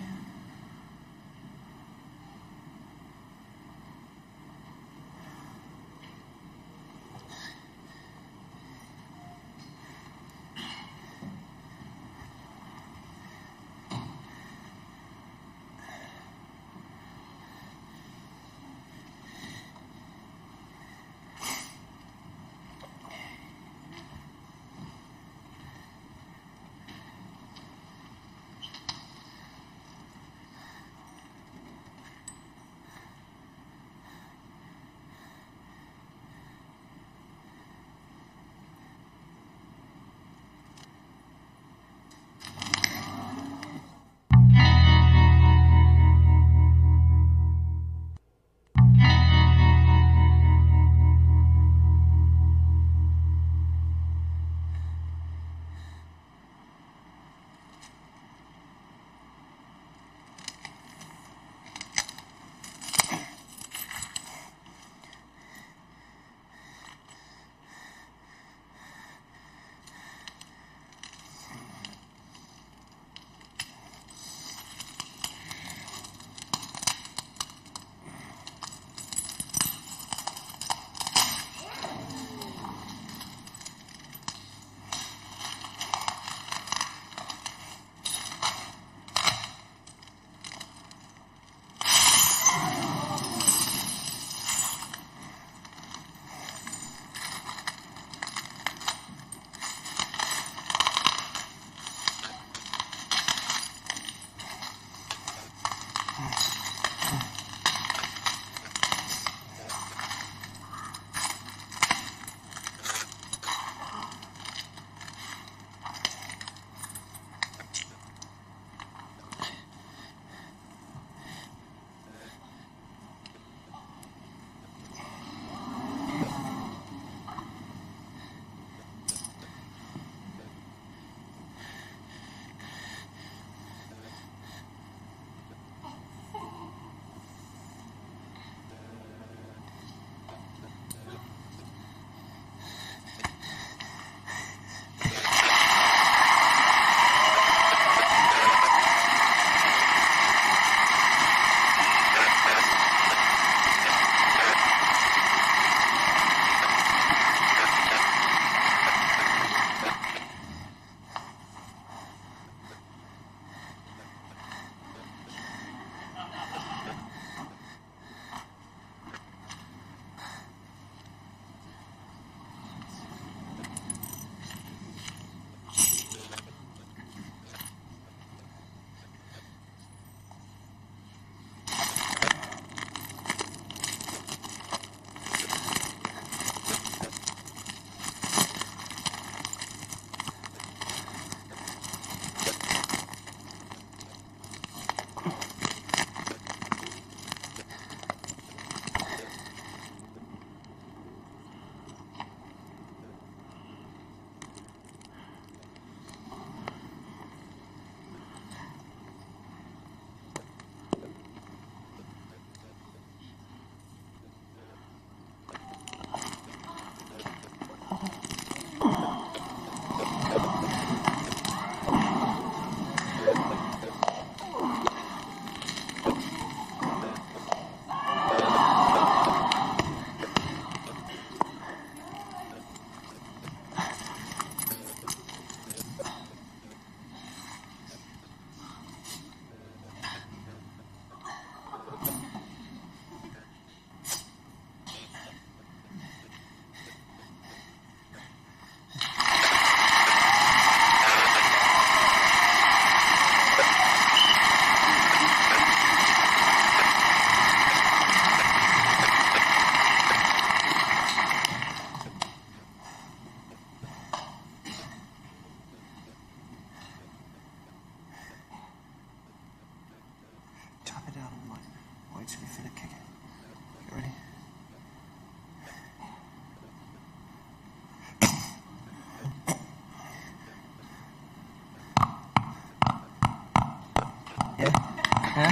Yeah. Good,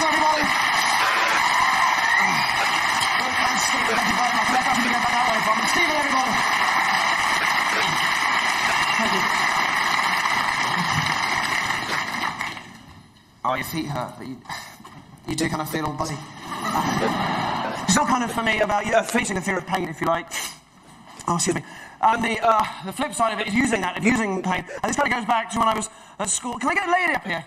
everybody. And Stephen, thank you very much. Let's have to get back that way from him. Stephen, everybody. Thank you. Oh, your feet hurt, but you do kind of feel all buzzy. It's all kind of, for me, about facing the fear of pain, if you like. Oh, excuse me. And the flip side of it is using pain. And this kind of goes back to when I was at school. Can I get a lady up here?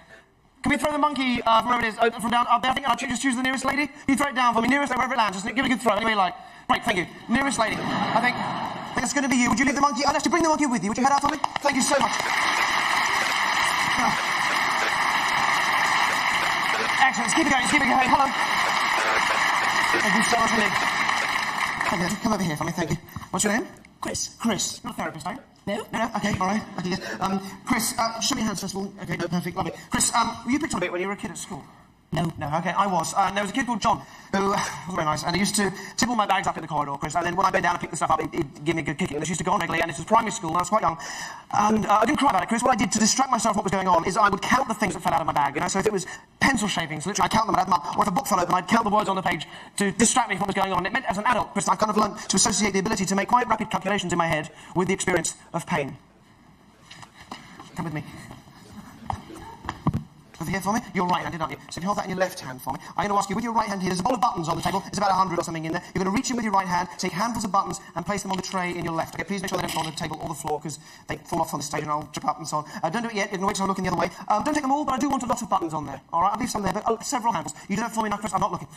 Can we throw the monkey from wherever it is, from down up there? I think I'll just choose the nearest lady. You throw it down for me, nearest wherever it lands. Just give it a good throw, anyway you like. Right, thank you. Nearest lady. I think that's going to be you. Would you leave the monkey? I'd actually bring the monkey with you. Would you head out for me? Thank you so much. Excellent. Keep it going. Hey, hello. Thank you so much indeed. Thank you. Come over here for me. Thank you. What's your name? Chris. Chris. You're not a therapist, are you? No. No? Okay, all right. Okay, yes. Chris, show me your hands first of all. Okay, no, perfect, lovely. Chris, were you picked on a bit when you were a kid at school? No. No, okay, I was. There was a kid called John who was very nice, and he used to tip all my bags up in the corridor, Chris, and then when I bent down and picked the stuff up, he'd give me a good kicking. And this used to go on regularly, and this was primary school, and I was quite young. And I didn't cry about it, Chris. What I did to distract myself from what was going on is I would count the things that fell out of my bag, you know, so if it was pencil shavings, literally I'd count them and add them up, or if a book fell open, I'd count the words on the page to distract me from what was going on. And it meant, as an adult, Chris, I've kind of learned to associate the ability to make quite rapid calculations in my head with the experience of pain. Come with me. Over here for me. You're right-handed, aren't you? So if you hold that in your left hand for me, I'm going to ask you, with your right hand here, there's a bowl of buttons on the table. There's about 100 or something in there. You're going to reach in with your right hand, take handfuls of buttons, and place them on the tray in your left. Okay, please make sure they don't fall on the table or the floor, because they fall off on the stage and I'll jump up and so on. Don't do it yet. You can wait till I'm looking the other way. Don't take them all, but I do want a lot of buttons on there. All right, I'll leave some there, but several handfuls. You do that for me now, Chris. I'm not looking.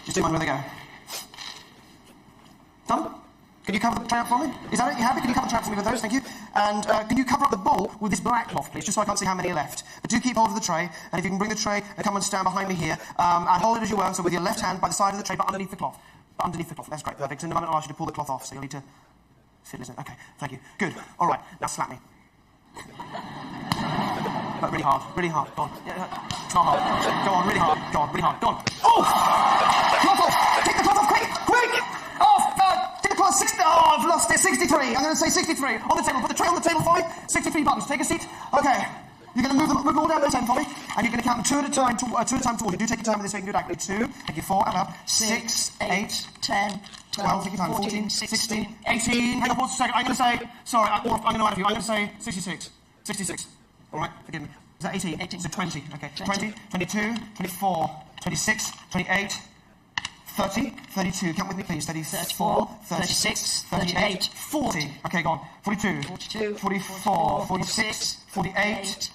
Just do mind where they go. Done? Can you cover the tray up for me? Is that it? You happy? Can you cover the tray up for me with those? Thank you. And can you cover up the bowl with this black cloth, please, just so I can't see how many are left. But do keep hold of the tray, and if you can bring the tray and come and stand behind me here, and hold it as you were, so with your left hand by the side of the tray, but underneath the cloth. That's great, perfect. In a moment I'll ask you to pull the cloth off, so you'll need to fiddle it. Okay, thank you. Good. All right, now slap me. But really hard, really hard. Go on. It's not hard. Go on, really hard. Go on, really hard. Go on. Oh! Cloth off! Take the cloth off, quick! Off! Take the cloth, 60. Oh, I've lost it. 63. I'm going to say 63. On the table. Put the tray on the table for me. 63 buttons. Take a seat. Okay. You're going to move them all down the 10 for me, and you're going to count them two at a time towards you. Do take your time with this so you can do it accurately. 2, thank you, 4, out loud. 6, 8, 10, 12, take your time. 14, 16, 18. Hang on, pause a second. I'm going to say, sorry, I'm going to add a few. I'm going to say 66. 66. All right, forgive me. Is that 18? 18. So 20. Okay. 20, 22, 24, 26, 28, 30, 32. Count with me, please. 34, 36, 38, 40. Okay, go on. 42, 44, 46, 48,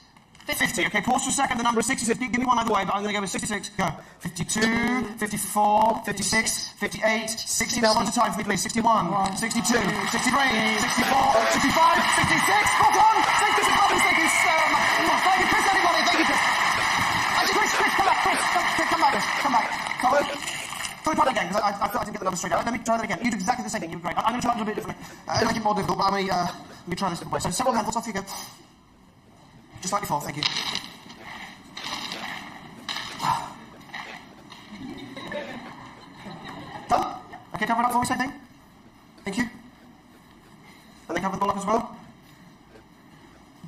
50. Okay, pause for a second. The number is 66. Give me one either way, but I'm going to go with 66. Go. 52, 54, 56, 58, 60. Now, one at a time for me, please. 61, 62, 63, 64, 65, 66. Spot on. 66. Thank you so much. Thank you, Chris, everybody. Thank you, Chris. Chris, come back. Chris, come back. Come back. Try it again, because I thought I didn't get the number straight out. Let me try that again. You do exactly the same thing. You're great. I'm going to try it a little bit differently. It'll make it more difficult, but let me try this different way. So, several handfuls off you go. Just like before, thank you. Done? Okay, cover it up for me, same thing. Thank you. And then cover the ball up as well.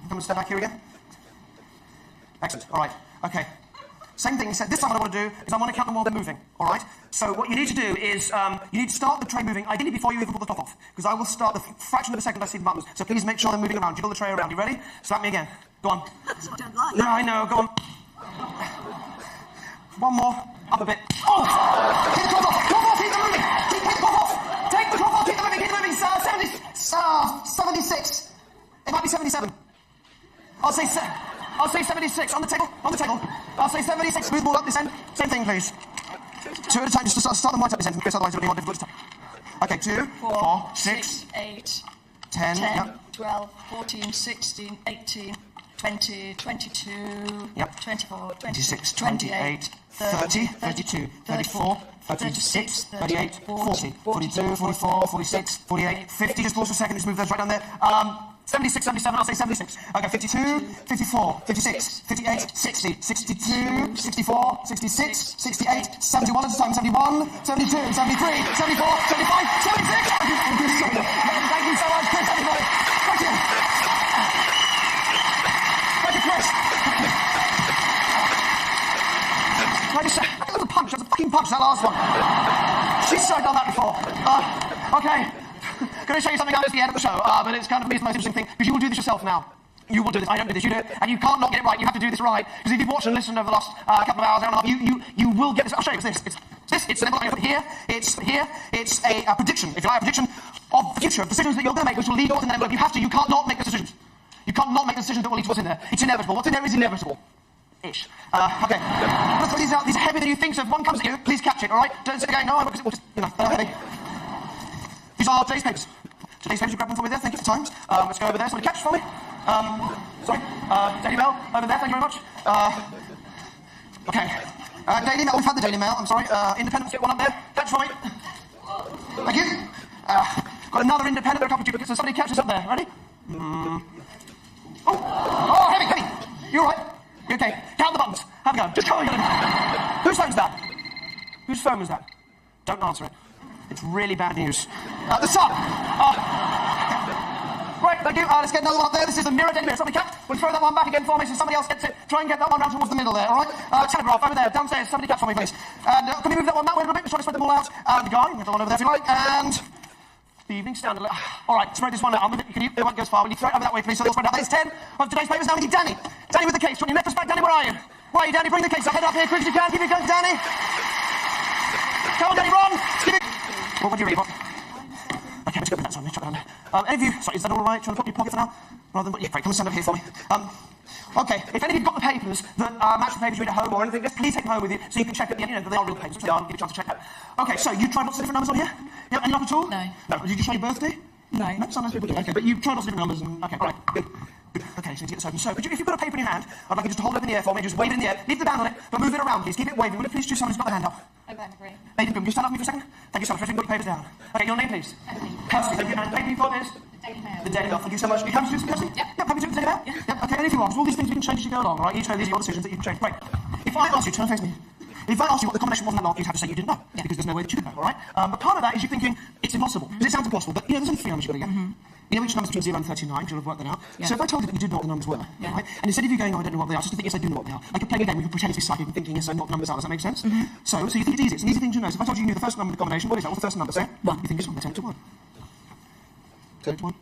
Come and step back here again. Excellent. All right. Okay. Same thing. This time what I want to do is I want to count them while they're moving. All right? So what you need to do is you need to start the tray moving, ideally before you even pull the top off, because I will start the fraction of a second I see the buttons. So please make sure they're moving around. Jiggle the tray around. You ready? Slap me again. Go on. That's what I don't like. No, I know. Go on. One more. Up a bit. Oh! Take the cloth off. Cloth off. Keep them moving. Take the cloth off. Take the cloth off. Keep them moving. Keep them moving. 76. It might be 77. I'll say 76. On the table. I'll say 76. Smooth ball up this end. Same thing, please. 2 at a time. Just to start them right up this end, Chris. Otherwise it'll be more difficult to start. Okay, 2, 4, 6, 8, 10, 12, 14, 16, 18, 20, 22, 24, 26, 28, 30, 32, 34, 36, 38, 40, 42, 44, 46, 48, 50. Just pause for a second. Just move those right down there. 76, 77, I'll say 76. Okay, 52, 54, 56, 58, 60, 62, 64, 66, 68, 71 at a time, 71, 72, 73, 74, 75, 76. much, that last one. She's so done that before. Okay. Going to show you something else at the end of the show, but it's kind of the most interesting thing, because you will do this yourself now. You will do this. I don't do this. You do it, and you can't not get it right. You have to do this right, because if you've watched and listened over the last couple of hours, hour and a half, you will get this. I'll show you. It's this. It's an envelope here. It's here. It's a prediction. If you like, a prediction of the future, of decisions that you're going to make, which will lead to what's in the envelope. You have to. You can't not make the decisions. You can't not make the decisions that will lead to what's in there. It's inevitable. What's in there is inevitable. Ish. Okay. Let's put these out. These are heavier than you think, so if one comes at you, please catch it, all right? Don't sit there going, no, I'm just, they're heavy. These are today's papers. Today's papers, you grab them for me there, thank you for the times. Let's go over there, somebody catch for me. Sorry, Daily Mail, over there, thank you very much. Okay. Daily Mail, we've had the Daily Mail, I'm sorry. Independent, get one up there, catch for me. Thank you. Got another Independent, there are a couple of duplicates, so somebody catch us up there, ready? Oh, heavy. You all right? You okay? Count the buttons. Have a go. Just go. Whose phone's that? Whose phone was that? Don't answer it. It's really bad news. The Sun. Right, thank you. Let's get another one up there. This is a mirror Daily Mirror. Somebody catch. We'll throw that one back again for me so somebody else gets it. Try and get that one round towards the middle there, all right? Telegraph over there, downstairs. Somebody catch for me, please. And can you move that one that way a little bit? We're trying to spread them all out. The guy, you have the one over there if you like. And the Evening Standard. All right, spread this one out. I'll move it. It won't go as far. Will you throw it over that way, please? So they'll spread out. There's 10 of today's papers. Now we need Danny. Danny with the case. From your left us back. Danny, where are you? Where are you, Danny? Bring the case up. Head up here, quick as you can. Keep it going, Danny. Come on, Danny, run. Give it. What would you read? What? Okay, let's go with that. Sorry, chuck that down. Any of you, sorry, is that all right? Trying to put in your pocket for now? Rather than, yeah, great. Come and stand over here for me. Okay, if any of you've got the papers that match the papers you read at home or anything, just please take them home with you so you can check at the end. You know, they are real papers, so they are. Give you a chance to check that. Okay, so you tried lots of different numbers on here? Yeah, any luck at all? No. No. Did you try your birthday? No. No, sometimes people do. Okay, but you tried lots of different numbers and... Okay, all right, good. Okay, so you get this open. So, if you've got a paper in your hand, I'd like you just to hold it up in the air for me, just wave it in the air, leave the band on it, but move it around, please. Keep it waving. Will you please choose someone who's got their hand up? Okay. Lady, can you stand up for me for a second? Thank you so much. Put your papers down. Okay, your name, please. Kirsty, thank you. And the paper you've got is? The Daily Mail. Thank you so much. You happy to do this, Kirsty? Yep. Yep, happy to do the Daily Mail? Yep. Okay, anything else? All these things you can change as you go along, all right? Each one of these are your decisions that you can change. Great. If I ask you, turn and face me. If I asked you what the combination was in that lot, you'd have to say you didn't know, because there's no way that you could know, all right? But part of that is you thinking it's impossible, because it sounds impossible, but you know, there's only 3 numbers you've got to get. You know which numbers between 0 and 39, you'll have worked that out. Yeah. So if I told you that you did know what the numbers were, right? And instead of you going, oh, I don't know what they are, just to think, yes, I do know what they are. I could play a game, we could pretend to be psychic and thinking, yes, I know what numbers are. Does that make sense? So you think it's easy. It's an easy thing to know. So if I told you you knew the first number of the combination, what is that? What's the first number? Say 1. You think it's 1. Turn it to 1. Turn it to 1.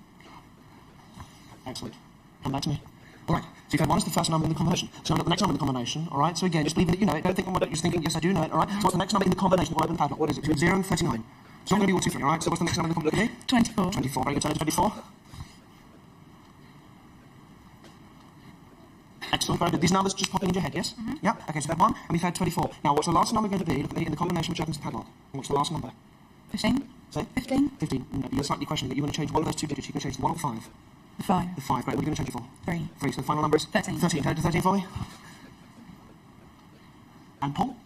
Excellent. Come back to me. All right. So you've had 1 is the first number in the combination. So I've got the next number in the combination, all right? So again, just believe that you know it. Don't think, oh, you're thinking, yes, I do know it, all right? So what's the next number in the combination? We'll open the padlock. What is it? Between 0 and 39. It's not going to be all 2 for you, all right? So what's the next number in the combination? 24. 24. Very good. Turn it to 24. Excellent, very good. These numbers just popping into your head, yes? Yeah? Okay, so we've had 1, and we've had 24. Now, what's the last number going to be in the combination which opens the padlock? And what's the last number? 15. Say? 15. 15. No, you're slightly questioning it. You want to change one of those 2 digits. You can change the 1 or 5. The 5. The 5, great. What are you going to change it for? 3. 3, so the final number is? 13. 13. Turn it to 13 for me. And pull.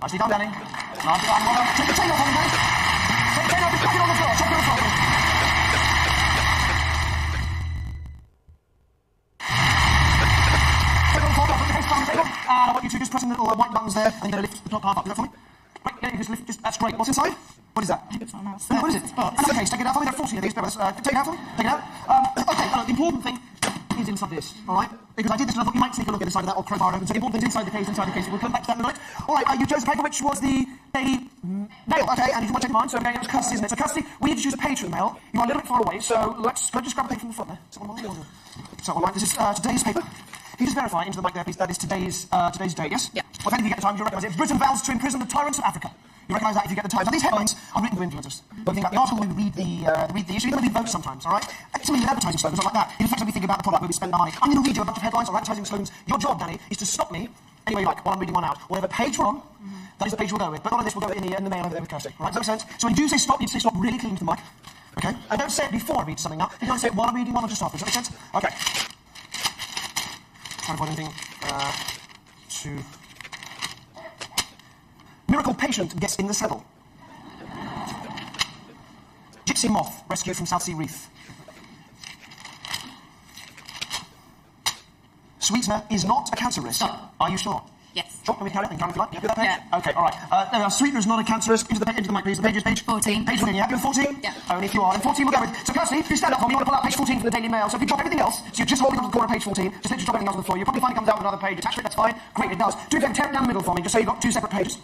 Nicely done, Danny. Nicely done. Well done. Take the chain off on me, guys. Take the chain off. Just chuck it on the floor. Chuck it on the floor. I want you to just press the little white buttons there, and you're going to lift the top half up. Do that for me? Right, yeah, you just lift. That's great. What's inside? What is that? It's not mouse. What is it? Another case. Take it out for me. There are 40 of these. Take it out for me. Take it out. Okay, the important thing is inside this, all right? Because I did this and I thought you might sneak a look at the side of that or crowbar open. So the important thing's inside the case. We'll come back to that in a minute. All right, you chose a paper which was the Daily Mail. Okay, and you want to check mine. So again, it was custody, isn't it? So custody, we need to choose a page from the mail. You are a little bit far away, so let's just grab a page from the front there. So all right, this is today's paper. Can you just verify into the mic there, please? That is today's date, yes? Yeah. Well, if any of you get the Times, you'll recognise it. Britain vows to imprison the tyrants of Africa. You recognise that if you get the Times. Now, these headlines are written to influencers. But think about the article when we read the issue. You're going to read votes sometimes, all right? Some of the advertising slogans are like that. It affects how we think about the product, where we spend the money. I'm going to read you a bunch of headlines or advertising slogans. Your job, Danny, is to stop me any way you like while I'm reading one out. Whatever page we're on, that is the page we'll go with. But none of this will go in the mail over there with Kirsty. All right, does that make sense? So when you do say stop, you say stop really clean to the mic. Okay? And don't say it before I read something up. You don't say it while I'm reading one or just after. Does that make sense? Okay. Trying to find anything to... Miracle patient gets in the saddle. Gypsy moth rescued from South Sea reef. Sweetener is not a cancer risk. Stop. Are you sure? Yes. Sure, can we carry on? Can you like? You happy with that page? Yeah. Okay, all right. There we are. Sweetener is not a cancer risk. Into the mic, please. The page is page 14. Page 14, you happy with 14? Yeah. Only if you are. And 14 we'll go with. So, Kirsty, if you stand up for me, you want to pull out page 14 from the Daily Mail. So if you drop everything else, so you're just holding on to the corner of page 14, just literally drop everything else on the floor. You'll probably find it comes out with another page attached to it. That's fine. Great, it does. Do it again, tear it down the middle for me, just so you've got 2 separate pages.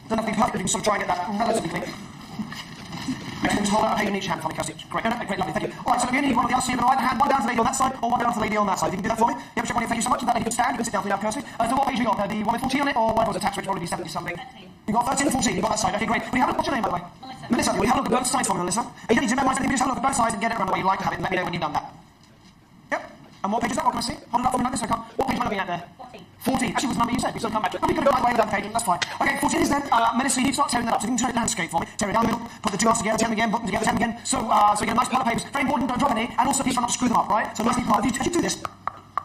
Don't have to be perfect, but you can sort of try and get that relatively clean. Excellent. Hold out a page in each hand for me, Kirsty. Great. No, great, lovely, thank you. All right, so if you need one of the RC on the right hand, one down to the lady on that side, or one down to the lady on that side. If you can do that for me. Yeah, check one here, thank you so much. If that lady could stand, you can sit down for me now, Kirsty. So what page have you got? The one with 14 on it, or whatever was attached, which would probably be 70 something? You got 13 and 14, you got that side. Okay, great. Will you have a look? What's your name, by the way? Melissa. Will you have a look at both sides for me, Melissa? You don't need to memorize anything, just have a look at both sides and get it around the way you like to have it, and let me know when you've done that. Yep. And what page is that? What can I see? Hold it up for me like this, I can't. What page am I looking at there? 14. Actually, was the number you said. We still come back to it. But we could go that way with that page, that's fine. Okay, 14 is then, Melissa, you need to start tearing that up. So you can turn it landscape for me. Tear it down the middle, put the two halves together, tear them again, put them together, tear them again. So you get a nice pile of papers. Very important, don't drop any, and also please try not to screw them up, right? So nicely piled. As you do this.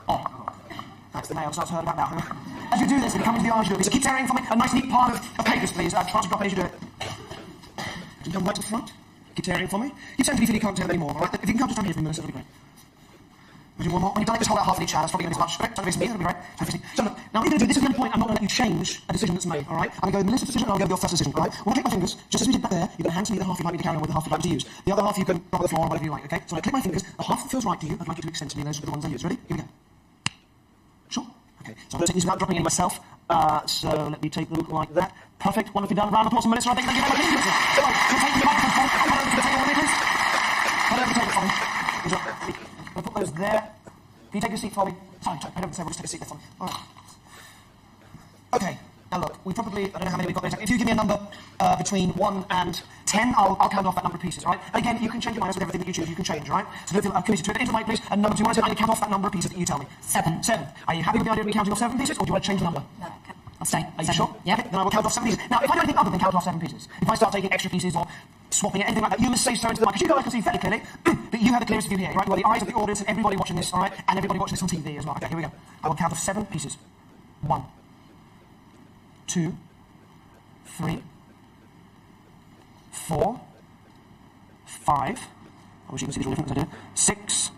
Oh. That's the nail, so I've heard about now. As you do this, it comes to the eyes you do it. So keep tearing for me a nice neat pile of papers, please. Try not to drop it as you do it. You come right to the front. Keep tearing for me. Keep tearing until you can't tear them anymore, alright? If you can come just down here for me, Melissa, that'll be great. We'll do one more. When you've done it, just hold out half of each hand. That's probably going to be as much. Great. Don't face me. That'll be great. So look, now what you're going to do, this is the only point I'm not going to let you change a decision that's made, alright? I'm going to go with Melissa's decision and I'll go with your first decision, alright? When I click my fingers, just as we did back there, you're going to hand to me the half you'd like me to carry on with, the half you'd like me to use. The other half you can drop on the floor or whatever you like, okay? So when I click my fingers, the half that feels right to you, I'd like you to extend to me, those are the ones I use. Ready? Here we go. Sure? Okay, so I'm going to take these without dropping any myself. So let me take a look like that. Perfect. Wonderfully done. Round of applause for Melissa. I think thank you very much. Melissa. So, take the microphone. Come over to the table, please. Come over to the table for me. I'll put those there. Can you take a seat for me? Sorry, head over to the table. Just take a seat there for me. All right. Okay. Now look, we probably, I don't know how many we've got there. If you give me a number between 1 and 10, I'll count off that number of pieces, right? And again, you can change your mind with everything that you choose. You can change, right? So if you're committed to it, into the mic, please. And number 2, I need to count off that number of pieces that you tell me. 7. Are you happy with the idea of me counting off 7 pieces, or do you want to change the number? No, I'll stay. Are you sure? Yeah. Okay, then I will count off 7 pieces. Now, if I do anything other than count off 7 pieces, if I start taking extra pieces or swapping it, anything like that, you must say so into the mic, because you guys can see fairly clearly that you have the clearest view here, right? You are the eyes of the audience and everybody watching this, all right? And everybody watching this on TV as well. Okay, here we go. I will count off 7 pieces. 1, 2, 3, 4, 5. I wish you could see visual difference, I did. 6,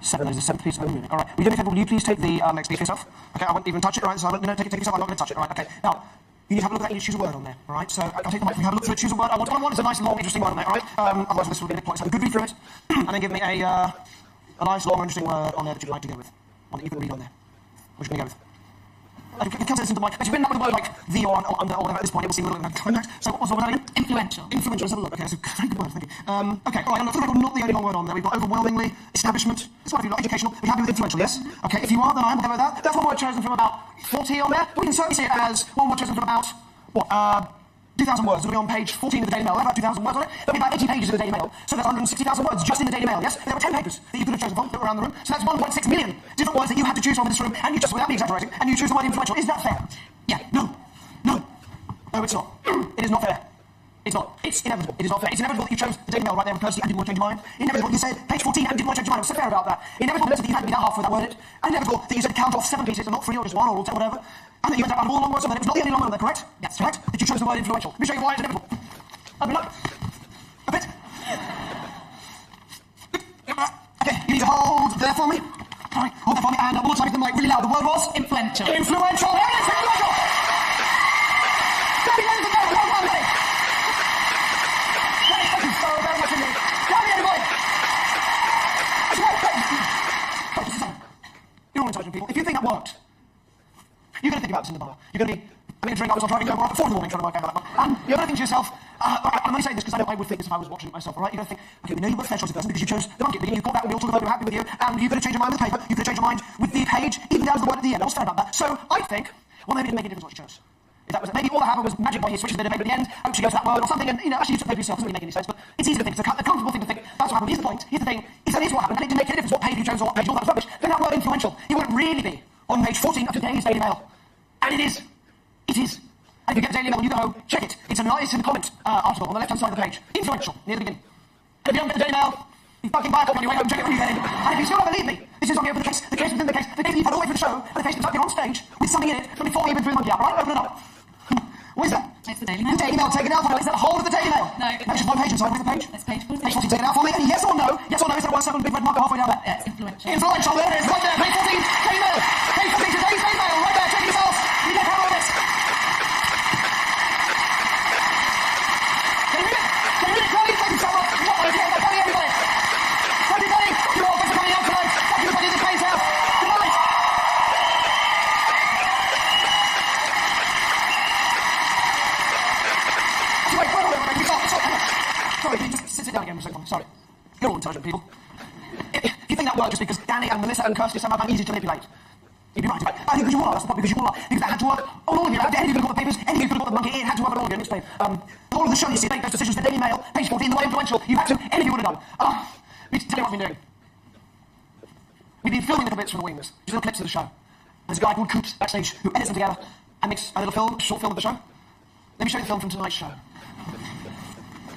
7. There's the 7th piece. All right. Will you do me a favour? Will you please take the next piece for yourself? Okay, I won't even touch it, all right? So I won't, take it yourself. I'm not going to touch it, all right? Okay. Now, you need to have a look at that. You need to choose a word on there, all right? So I'll take the mic. Have a look through it. Choose a word. I want is a nice, long, interesting word on there, all right? Otherwise, this will be a bit quiet. So good read through it, and then give me a nice, long, interesting word on there that you'd like to go with. One that you can read on there. Which are you going to go with? I can't say this into the mic. If you've been up with a word like the or under or whatever at this point, it will seem a little bit climax. So what was the word again? Influential. Influential. Let's have a look. Okay, that's a very good word. Thank you. Okay, all right. And for the record, not the only long word on there. We've got overwhelmingly, establishment. It's quite a few. Educational. Are you happy with influential? Yes. Okay. If you are, then I'm okay with that. That's one word chosen from about 40 on there. But we can certainly see it as one word chosen from about what? 2,000 words. It'll be on page 14 of the Daily Mail. There are about 2,000 words on it. There'll be about 80 pages of the Daily Mail. So there's 160,000 words just in the Daily Mail, yes? There were 10 papers that you could have chosen from that were around the room. So that's 1.6 million different words that you had to choose from in this room, and you just, without me exaggerating, and you choose the word influential. Is that fair? Yeah. No. No, it's not. It is not fair. It's not. It's inevitable. It is not fair. It's inevitable that you chose the Daily Mail right there with Kirsty and didn't want to change your mind. Inevitable you said page 14 and didn't want to change your mind. I'm so fair about that. Inevitable that you had to be that half with that word in it. And inevitable that you said count off 7 pieces and not 3 or just 1 or whatever. And that you went out on all long words and then it was not the only long word there, correct? That's correct. That you chose the word influential. Let me show you why it's inevitable. Open up. A bit. Okay, you need to hold there for me. Alright, hold there for me and one more time the mic really loud. The word was? Influential. Influential. There it is, influential. Don't be ready to go. Well done, mate. Thank you so very much indeed. Down here, everybody. You're all intelligent people. If you think that worked, you're going to think about this in the bar. You're going to be having a drink. I was driving over at 4 in the morning trying to work out that one. And you're going to think to yourself, I'm only saying this because I know I would think this if I was watching it myself, all right? You're going to think, okay, we know you've got a fair choice of person because you chose the monkey. You got that, we all talked about, we were happy with you, and you could have changed your mind with the paper, you could have changed your mind with the page, even down to the word at the end. I was fair about that. So I think, well, maybe it didn't make a difference what you chose. If that was it. Maybe all that happened was Magick by his switches a bit of paper at the end, hope she goes to that word or something, and, actually you took paper yourself. Doesn't really make any sense, but it's easy to think. It's a comfortable thing to think. That's what happened. Here's the point. Here's the thing. If that is what happened, and it didn't make any difference what page you chose or what page, all that was rubbish, then that word influential, it wouldn't really be on page 14 of today's Daily Mail. And it is. It is. And if you get the Daily Mail, you go home, check it. It's a nice in the comment article on the left-hand side of the page. Influential, near the beginning. And if you don't get the Daily Mail, you fucking buy a copy on your way home, check it when you get in. And if you still don't believe me, this is on here for the case within the case that you've had all the way through the show, and the case that's up here on stage with something in it from before we even threw the monkey out, right? Open it up. What is that? It's the Daily Mail. The Daily Mail, take it out for me. Is that the whole of the Daily Mail? No. That's just one page inside. Where's the page? That's page 14. Page 14, take it out for me. And yes or no? Yes or no? Is there a 1 big red marker halfway down there? Yeah, it's influential. Influential, there it is, right there. Page 14, Daily Mail. Page 14, today's Daily Mail, right there. Check it yourself. You get power of it. Can you read it? Can you read it? Thank you so much. What a deal. Thank you, everybody. Thank you, buddy. You're all for coming out tonight. Thank you, everybody. The page out. Good night. again for a second. Sorry. You're all intelligent people. If you think that worked just because Danny and Melissa and Kirsty somehow found easy to manipulate, you'd be right. I think because you all are. That's the problem, because you all are. Because that had to work on all of you. Any of you could have got the papers, any of you could have got the monkey, it had to work on all of you. Let me explain. All of the show you see, make those decisions, the Daily Mail, page 14, the way influential. You had to, any of you would have done. Let me tell you what we've been doing. We've been filming little bits from the wings, just little clips of the show. There's a guy called Coops backstage who edits them together and makes a little film, a short film of the show. Let me show you the film from tonight's show.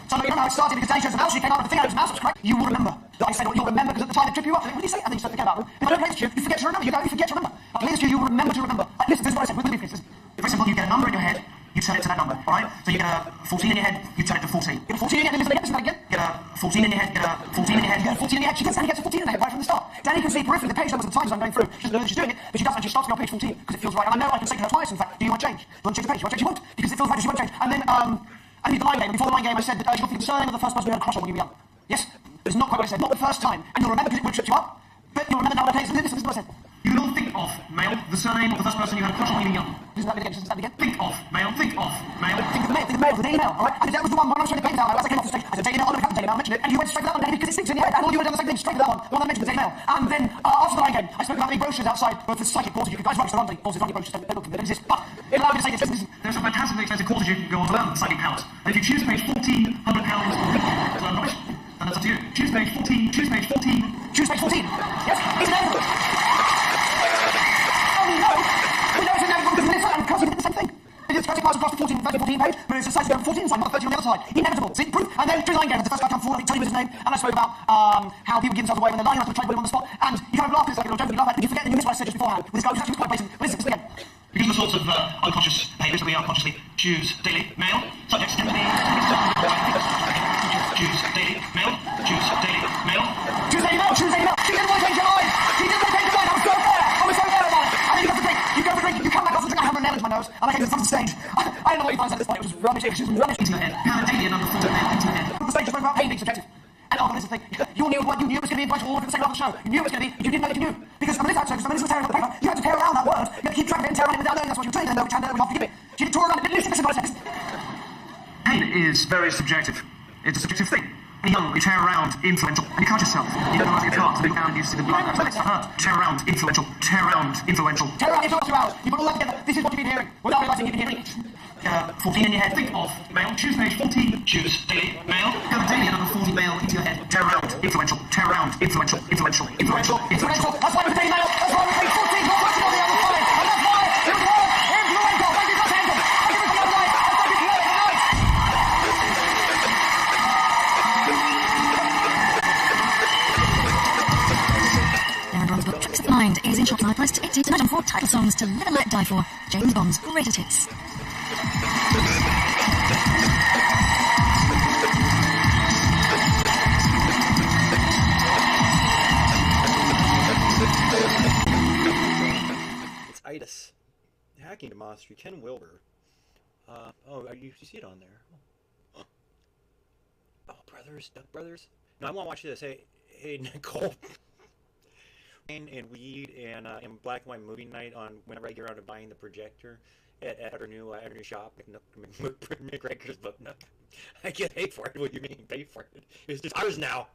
So you don't know how it started because Danny chose the mouse, she came out with the thing out of his mouse, that's correct. You will remember that I said what you'll remember because at the time they trip you up. What do you say? And then you start to forget about them. If I don't play this to you, you forget to remember. You forget to remember. If I play this to you, you'll remember to remember. Listen, this is what I said. We're going to do this. Very simple. You get a number in your head, you turn it to that number, alright? So you get a 14 in your head, you turn it to 14. Get a 14 in your head, listen again. Get a 14 in your head, get a 14 in your head, get a 14 in your head. Danny gets a 14 in her head right from the start. Danny can see peripherally the page numbers at the times I'm going through. She doesn't know that she's doing it, but she does when she starts to go on page 14 because it feels right. And I know I can say to her twice, in fact, do you want to change? You want to change the page? You want to change? You won't, because it feels right, she won't change. And then, I need the mind game. Before the mind game, I said that you got to think the surname of the first person you had a crush on when you were young. Yes? It's not quite what I said. Not the first time. And you'll remember because it would trip you up. But you'll remember now what I played. Listen to what I said. You will think of, male, the surname of the first person you had a crush on when you were young. Listen to that again. Listen to that again. Think of, male, think of, male. Think of the male, the Daily Mail, alright? And that was the one when I was showing the pages out. As I came off the stage, I said, Daily Mail, I'm going to have the Daily Mail, I mentioned it. And you went straight to that one, Daily, because it sticks in your head. And all you would have done the same thing, straight to that one I mentioned the Daily Mail. And then, after the line game, I spoke about the brochures outside, both the psychic courses. You guys write the brochures, don't look, they don't exist. But it allowed me to say this. Listen. There's some fantastically expensive courses you can go on to learn psychic powers. And if you choose page 14, £100 a week to learn knowledge, then that's up to you. Choose page 14, choose page 14, choose page 14. Yes, it's inevitable. We know it's inevitable because Melissa and Kirsty did the same thing. They did the Kirsty pass across the 14 page, but it's decided to go on 14 side, not the 13 on the other side. Inevitable. See, proof. And then through the line game, the first guy come forward, I tell you his name, and I spoke about how people give themselves away when they're lying, and I try to put him on the spot, and you kind of laugh, it's like a little joke, and you laugh at it, but you forget that you missed what I said just beforehand. With this guy who's actually quite basic. Listen again. Because of the sorts of unconscious behaviours that we unconsciously choose daily, male, subjects tend to be choose daily, male, choose daily, male. Choose daily, male, choose daily, male. She didn't want to change your mind. She didn't want to change your mind. I was so fair. I was so fair about it. And then you go for drink. You go for drink. You come back off the drink. I have a nail into my nose. And I came to the front of the stage. I don't know what you find at this point. It was rubbish. It was just rubbish into your head. You had a daily number 4 into your head. The stage just spoke about pain being subjective. And this is the thing. You knew what you knew was going to be invited all over the second half of the show. You knew it was going to be. You didn't know that you knew. Because Melissa was tearing up the paper. You had to tear around that word. You had to keep track of it and tear around it without knowing that's what you were saying. And which hand would not forgive it. She tore around it. Listen to what I said. Pain is very subjective. It's a subjective thing. Young, you tear around, influential, and you cut yourself. You don't know how to get cut, so you found you see the blood. That's hurt. Tear around, influential. Tear around, influential. Tear around, influential hours. You put all that together. This is what you've been hearing. Without realising you've been hearing it. 14 in your head. Think of male. Choose page 14. Choose daily male. Go daily and number 40 male into your head. Tear around, influential. Tear around, influential, influential, influential, influential. That's why we're daily male. That's why we're page 14. Not watching all the other side. And that's why it was wrong. Influential. Thank you for attention. Thank you for the other night. And thank you for the other night. Tricks of the Mind is in shop now, priced to 80. Tonight on 4 title songs to Live and Let Die For. James Bond's greatest hits. It's Itis. Hacking Demonstry, Ken Wilbur. You see it on there. Oh, Duck Brothers. No, I want to watch this. Hey, Nicole. And weed and black and white movie night on whenever I get around to buying the projector at her new shop, McGregor's Book Nook. I get paid for it. What do you mean pay for it? It's just ours now.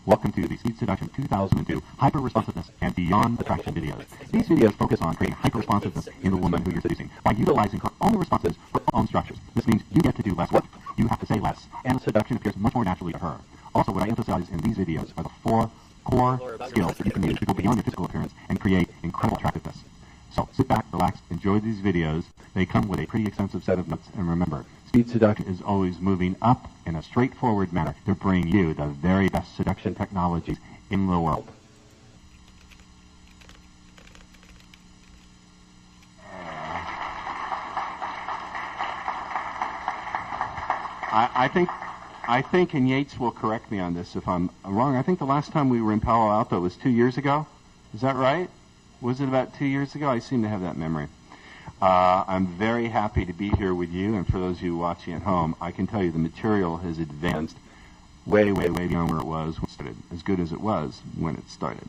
Welcome to the Speed Seduction 2002 Hyper-Responsiveness and Beyond Attraction videos. These videos focus on creating hyper-responsiveness in the woman who you're seducing by utilizing her own responses for her own structures. This means you get to do less work, you have to say less, and seduction appears much more naturally to her. Also, what I emphasize in these videos are the 4 core skills that you can use to go beyond your physical appearance and create incredible attractiveness. So sit back, relax, enjoy these videos. They come with a pretty extensive set of notes, and remember, Speed Seduction is always moving up in a straightforward manner to bring you the very best seduction technologies in the world. I think, and Yates will correct me on this if I'm wrong, I think the last time we were in Palo Alto was 2 years ago. Is that right? Was it about 2 years ago? I seem to have that memory. I'm very happy to be here with you, and for those of you watching at home, I can tell you the material has advanced way, way, way beyond where it was when it started, as good as it was when it started.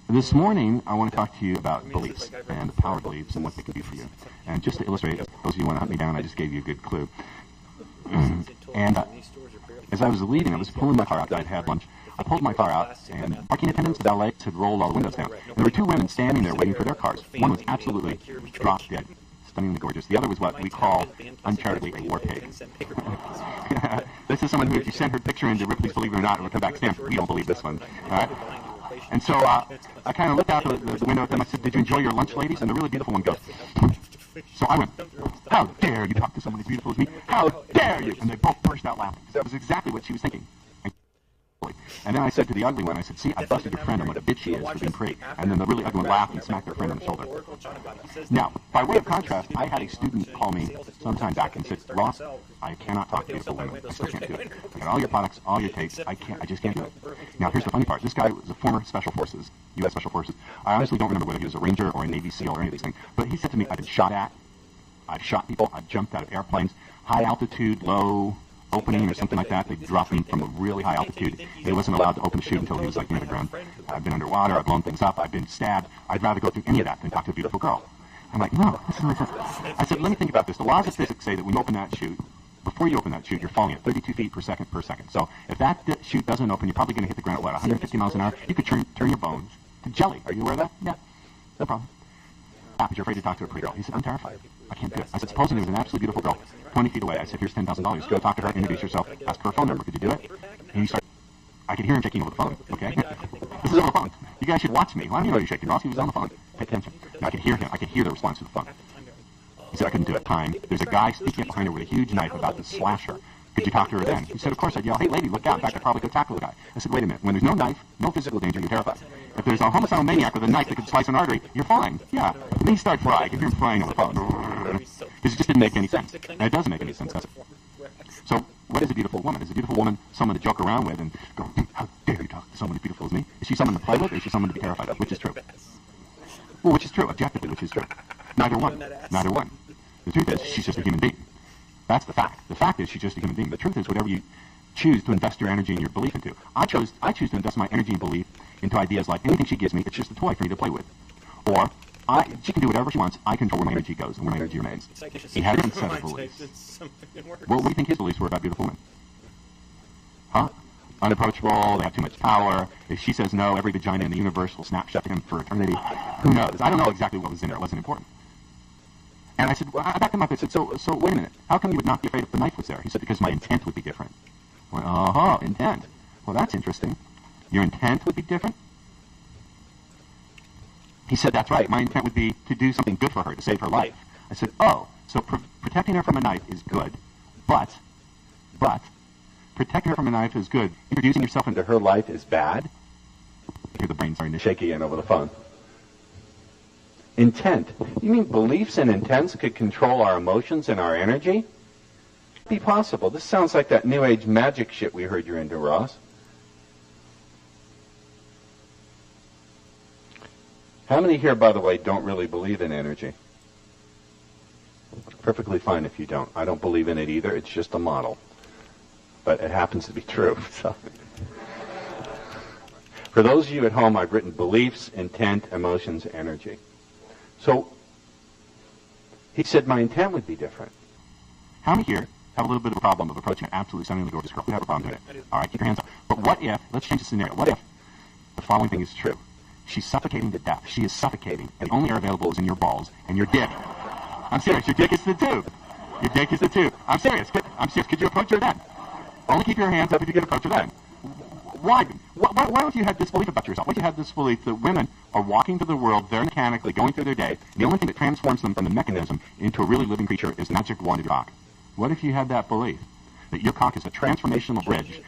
This morning, I want to talk to you about beliefs and the power of beliefs and what they can do for you. And just to illustrate, those of you who want to hunt me down, I just gave you a good clue. And as I was leaving, I was pulling my car out. I'd had lunch. I pulled my car out, and parking attendants, the valet, had rolled all the windows down. And there were two women standing there waiting for their cars. One was absolutely drop dead, stunningly gorgeous. The other was what we call, uncharitably, a war pig. This is someone who, if you sent her picture into Ripley's Believe It or Not, it would come back stamped. We don't believe this one. All right? And so I kind of looked out the window at them. I said, "Did you enjoy your lunch, ladies?" And the really beautiful one goes. So I went, "How dare you talk to someone as beautiful as me? How dare you?" And they both burst out laughing, because that was exactly what she was thinking. And then I said to the ugly one, I said, "See, I busted your friend on what a bitch she is for being pretty." And then the really ugly one laughed and smacked their friend on the shoulder. Now, by way of contrast, I had a student call me sometime back and said, "Ross, I cannot talk to beautiful women. I still can't do it. I got all your products, all your tapes. I just can't do it." Now, here's the funny part. This guy was a former Special Forces, U.S. Special Forces. I honestly don't remember whether he was a Ranger or a Navy SEAL or any of these things. But he said to me, "I've been shot at. I've shot people. I've jumped out of airplanes, high altitude, low opening or something like that. They dropped him from a really high altitude. He wasn't allowed to open the chute until he was like near the ground. I've been underwater. I've blown things up. I've been stabbed. I'd rather go through any of that than talk to a beautiful girl." I'm like, "No, this doesn't make sense." I said, "Let me think about this. The laws of physics say that when you open that chute, before you open that chute, you're falling at 32 feet per second per second. So if that chute doesn't open, you're probably going to hit the ground at, what, 150 miles an hour? You could turn your bones to jelly. Are you aware of that?" "Yeah, no problem." "Ah, but you're afraid to talk to a pretty girl." He said, "I'm terrified. I can't do it." I said, "Supposing there was an absolutely beautiful girl 20 feet away." I said, "Here's $10,000. Go talk to her, introduce yourself, ask for her phone number. Could you do it?" And he started. I could hear him shaking over the phone, okay? This is over the phone. You guys should watch me. Why do you know you're shaking? Ross, he was on the phone. Pay attention. And I could hear him. I could hear the response to the phone. He said, "I couldn't do it. Time. There's a guy speaking up behind her with a huge knife about to slash her. Could you talk to her then?" He said, "Of course." I'd yell, "Hey, lady, look out." In fact, I'd probably go tackle the guy. I said, "Wait a minute. When there's no knife, no physical danger, you're terrified. If there's a homicidal maniac with a knife that could slice an artery, you're fine." "Yeah." And then he started frying. I could hear him frying on the phone. Because it just didn't make any sense. And it doesn't make any sense, does it? So, what is a beautiful woman? Is a beautiful woman someone to joke around with and go, "How dare you talk to someone as beautiful as me?" Is she someone to play with, or is she someone to be terrified of? Which is true? Well, which is true? Objectively, which is true? Neither one. Neither one. The truth is, she's just a human being. That's the fact. The fact is, she's just a human being. The truth is, whatever you choose to invest your energy and your belief into. I choose to invest my energy and belief into ideas like, anything she gives me, it's just a toy for me to play with. Or, she can do whatever she wants. I control where my energy goes and where my energy remains. He had a different set of beliefs. What do you think his beliefs were about beautiful women? Huh? Unapproachable, they have too much power. If she says no, every vagina in the universe will snap shut to him for eternity. Who knows? I don't know exactly what was in there. It wasn't important. And I said, well, I backed him up. I said, so wait a minute. How come you would not be afraid if the knife was there? He said, "Because my intent would be different." I went, "Oh, intent. Well, that's interesting. Your intent would be different?" He said, "That's right. My intent would be to do something good for her, to save her life." I said, "Oh, so protecting her from a knife is good, but protecting her from a knife is good. Introducing yourself into her life is bad?" I hear the brain starting to shake again over the phone. Intent. You mean beliefs and intents could control our emotions and our energy? Be possible. This sounds like that New Age magic shit we heard you're into, Ross. How many here, by the way, don't really believe in energy? Perfectly fine if you don't. I don't believe in it either. It's just a model. But it happens to be true. So. For those of you at home, I've written beliefs, intent, emotions, energy. So, he said my intent would be different. How many here have a little bit of a problem of approaching an absolutely stunning gorgeous girl? Who have a problem doing it? All right, keep your hands up. But what if, let's change the scenario. What if the following thing is true? She's suffocating to death. She is suffocating, and the only air available is in your balls and your dick. I'm serious. Your dick is the tube. Your dick is the tube. I'm serious. Could you approach her then? Only keep your hands up if you can approach her then. Why don't you have this belief about yourself? Why don't you have this belief that women are walking through the world, they're mechanically going through their day, and the only thing that transforms them from the mechanism into a really living creature is the magic wand of your cock? What if you had that belief? That your cock is a transformational bridge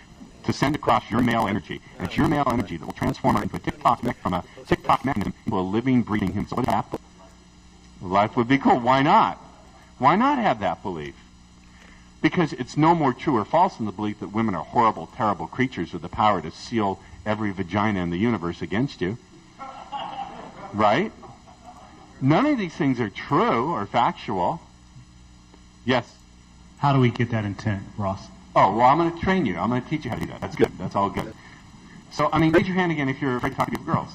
to send across your male energy, and it's your male energy that will transform her into from a tick-tock mechanism into a living, breathing human. So what would happen? Life would be cool. Why not? Why not have that belief? Because it's no more true or false than the belief that women are horrible, terrible creatures with the power to seal every vagina in the universe against you. Right? None of these things are true or factual. Yes? How do we get that intent, Ross? Oh, well, I'm going to train you. I'm going to teach you how to do that. That's good. That's all good. So, I mean, raise your hand again if you're afraid to talk to beautiful girls.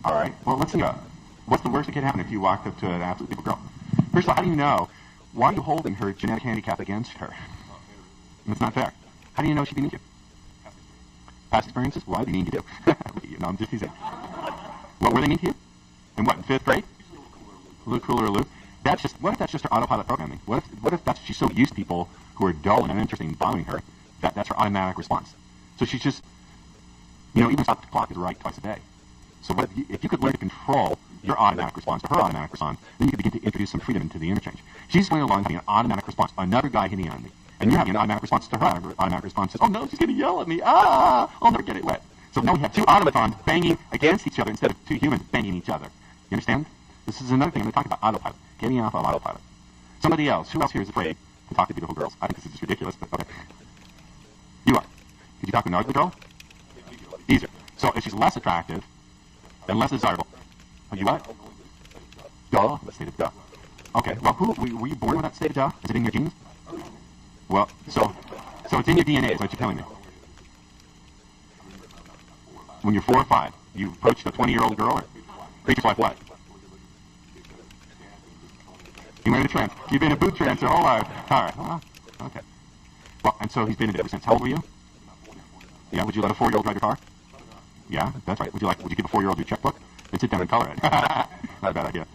All right. Well, let's think about it. What's the worst that could happen if you walked up to an absolutely beautiful girl? First of all, how do you know? Why are you holding her genetic handicap against her? That's not fair. How do you know she didn't need you? Past experiences? Why do you need you to? No, I'm just teasing. What were they mean to you? In what, in 5th grade? Luke, cooler, Luke. That's just, what if that's just her autopilot programming? What if that's, she's so used to people who are dull and uninteresting in following her, that's her automatic response. So she's just, even stop the clock is right twice a day. So if you could learn to control your automatic response to her automatic response, then you could begin to introduce some freedom into the interchange. She's going along having an automatic response. Another guy hitting on me. And you're having an automatic response to her automatic response. Says, oh no, she's going to yell at me. I'll never get it wet. So now we have 2 automatons banging against each other instead of 2 humans banging each other. You understand? This is another thing I'm going to talk about, autopilot. Getting off of autopilot. Somebody else. Who else here is afraid to talk to beautiful girls? I think this is just ridiculous, but okay. You are. Could you talk to an ugly girl? Easier. So if she's less attractive and less desirable, are you what? Duh. The state of duh. Okay. Well, were you born with that state of duh? Is it in your genes? Well, so it's in your DNA, is what you're telling me. When you're 4 or 5, you approached a 20-year-old girl, or treat yourself what? You went in a trance. You've been in a boot trance your whole life. All right. Well, okay. Well, and so he's been in it ever since. How old were you? Yeah. Would you let a 4-year-old drive your car? Yeah, that's right. Would you give a 4-year-old your checkbook and sit down and color it? Not a bad idea.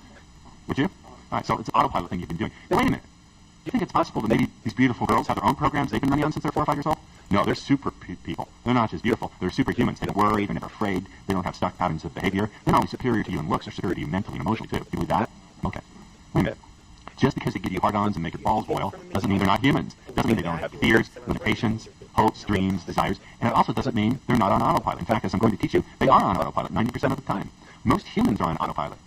Would you? All right. So it's an autopilot thing you've been doing. Now, wait a minute. Do you think it's possible that maybe these beautiful girls have their own programs they've been running on since they're 4 or 5 years old? No, they're super people. They're not just beautiful. They're superhumans. They don't worry. They're never afraid. They don't have stuck patterns of behavior. They're not only superior to you in looks, they're superior to you mentally and emotionally, too. You believe that? Okay. Wait a minute. Just because they give you hard-ons and make your balls boil doesn't mean they're not humans. Doesn't mean they don't have fears, limitations, hopes, dreams, desires. And it also doesn't mean they're not on autopilot. In fact, as I'm going to teach you, they are on autopilot 90% of the time. Most humans are on autopilot.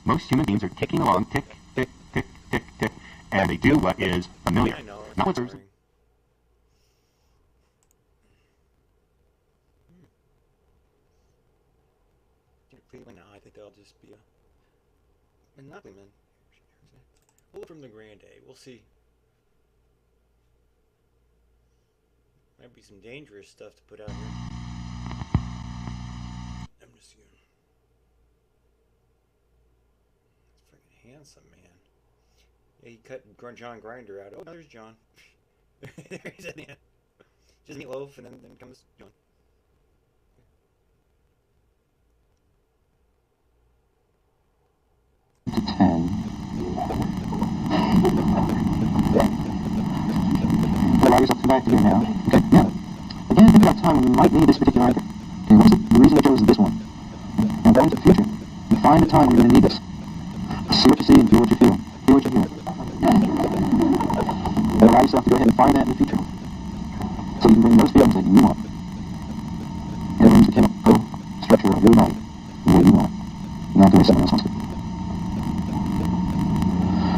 Most human beings are ticking along, tick, tick, tick, tick, tick, and they do what is familiar. Not what's I think they'll just be nothing, man. We'll look from the Grand A. We'll see. Might be some dangerous stuff to put out here. I'm just gonna. It's freaking handsome, man. Yeah, he cut John Grinder out. Oh, no, there's John. There he's at the end. Just Meatloaf, and then comes John. Allow yourself to come back to here now. Okay, now, again, think about time when you might need this particular anchor. Okay, what is the reason I chose this one? Now, go into the future. You find the time when you're going to need this. See what you see and feel what you feel. Feel what you feel. But allow yourself to go ahead and find that in the future. So you can bring those feelings that you want. Everything's the chemical structure of your body, the way you want. Not the way someone else wants to.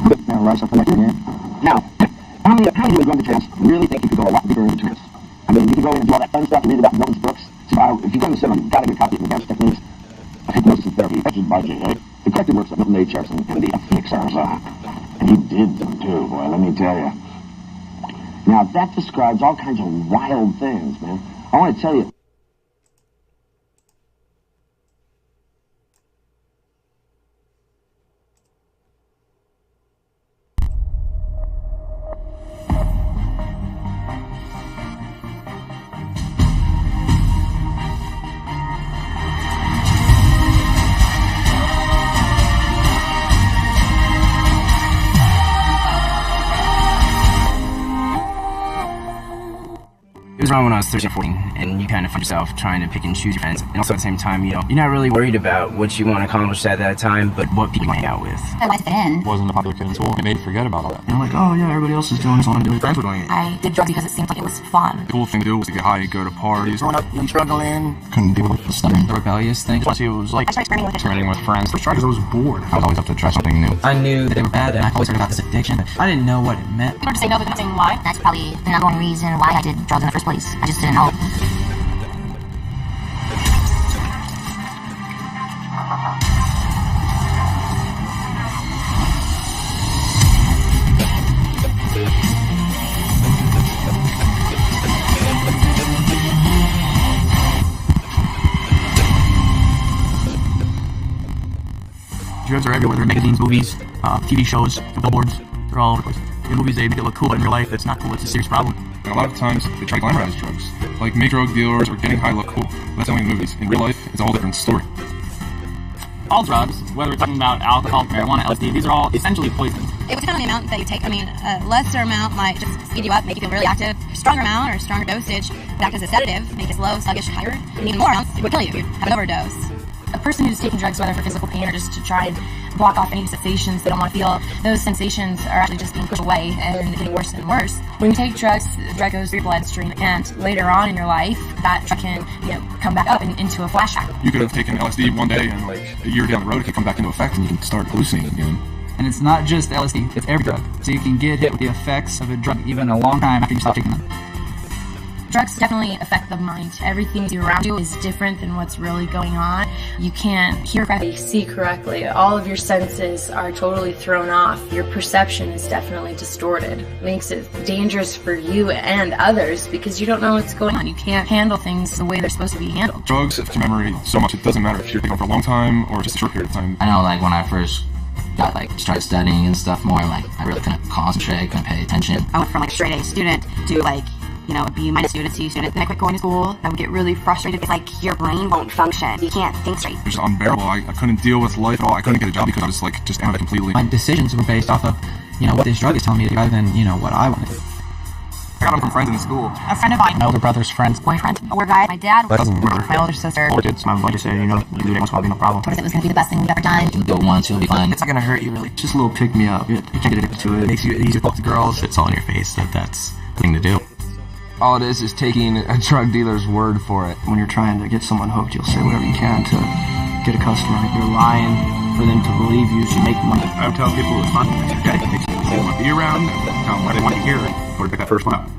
Good, now allow yourself to come back here again. Now, how many of you in the trance really think you could go a lot deeper into the trance? I mean, you could go in and do all that fun stuff and read about Milton's books. So if you've done the cinema, you've got to get a copy of the advanced techniques of hypnosis and therapy. That's just Magick, right? The collected works of Milton H. Jefferson and the fixers. And he did them too, boy, let me tell you. Now, that describes all kinds of wild things, man. I want to tell you. It was around when I was 13 or 14, and you kind of find yourself trying to pick and choose your friends. And also at the same time, you're not really worried about what you want to accomplish at that time, but what people you hang out with. I went in. Wasn't a popular kid in school. It made me forget about all that. And I'm like, oh yeah, everybody else is doing it, so I'm doing. Friends were doing it. I did drugs because it seemed like it was fun. The cool thing to do was to get high, go to parties. Growing up, young struggling. Couldn't deal with the stubborn, rebellious thing. I see it was like I started experimenting with friends. First because I was bored. I was always up to try something new. I knew that they were bad, and I always heard about this addiction. I didn't know what it meant. Hard to say no, but not saying why. That's probably the number one reason why I did drugs in the first place. I just didn't know. Drugs are everywhere. They're in magazines, movies, TV shows, billboards. They're all over the place. In movies, they make it look cool, but in real life, it's not cool. It's a serious problem. And a lot of times, they try to glamorize drugs. Like, make drug dealers or getting high look cool. That's only in movies. In real life, it's a whole different story. All drugs, whether we're talking about alcohol, marijuana, LSD, these are all essentially poison. It would depend on the amount that you take. I mean, a lesser amount might just speed you up, make you feel really active. A stronger amount or a stronger dosage would act as a sedative, make you slow, sluggish, tired. And even more amounts would kill you if you have an overdose. A person who's taking drugs, whether for physical pain or just to try and block off any sensations they don't want to feel, those sensations are actually just being pushed away and getting worse and worse. When you take drugs, the drug goes through your bloodstream, and later on in your life, that drug can, come back up into a flashback. You could have taken LSD one day, and like a year down the road, it could come back into effect, and you can start hallucinating again. And it's not just LSD, it's every drug. So you can get hit with the effects of a drug even a long time after you stop taking them. Drugs definitely affect the mind. Everything around you is different than what's really going on. You can't hear correctly, see correctly. All of your senses are totally thrown off. Your perception is definitely distorted. It makes it dangerous for you and others because you don't know what's going on. You can't handle things the way they're supposed to be handled. Drugs affect your memory so much, it doesn't matter if you're taking them for a long time or just a short period of time. I know, like, when I first started studying and stuff more, like, I really couldn't concentrate, couldn't pay attention. I went from, straight A student to, a B- student, C student. Then I quit going to school. I would get really frustrated. It's your brain won't function. You can't think straight. It was unbearable. I couldn't deal with life at all. I couldn't get a job because I was, just out of it completely. My decisions were based off of, what this drug is telling me to do rather than, what I wanted. I got them from friends in school. A friend of mine. My older brother's friend's boyfriend. A work guy. My dad. My cousin. My older sister. Older kids. My mom just said, you do it once, probably no problem. Told us it was going to be the best thing we've ever done. You do it once, you'll be fine. It's not going to hurt you, really. It's just a little pick-me-up. You can't get addicted to it. It makes you easier to talk to girls. It's all in your face. That's the thing to do. All it is taking a drug dealer's word for it. When you're trying to get someone hooked, you'll say whatever you can to get a customer. You're lying for them to believe you to make money. I would tell people it's fun. It's okay. They want to be around. Tell them what they want to hear. Or to pick that first one up.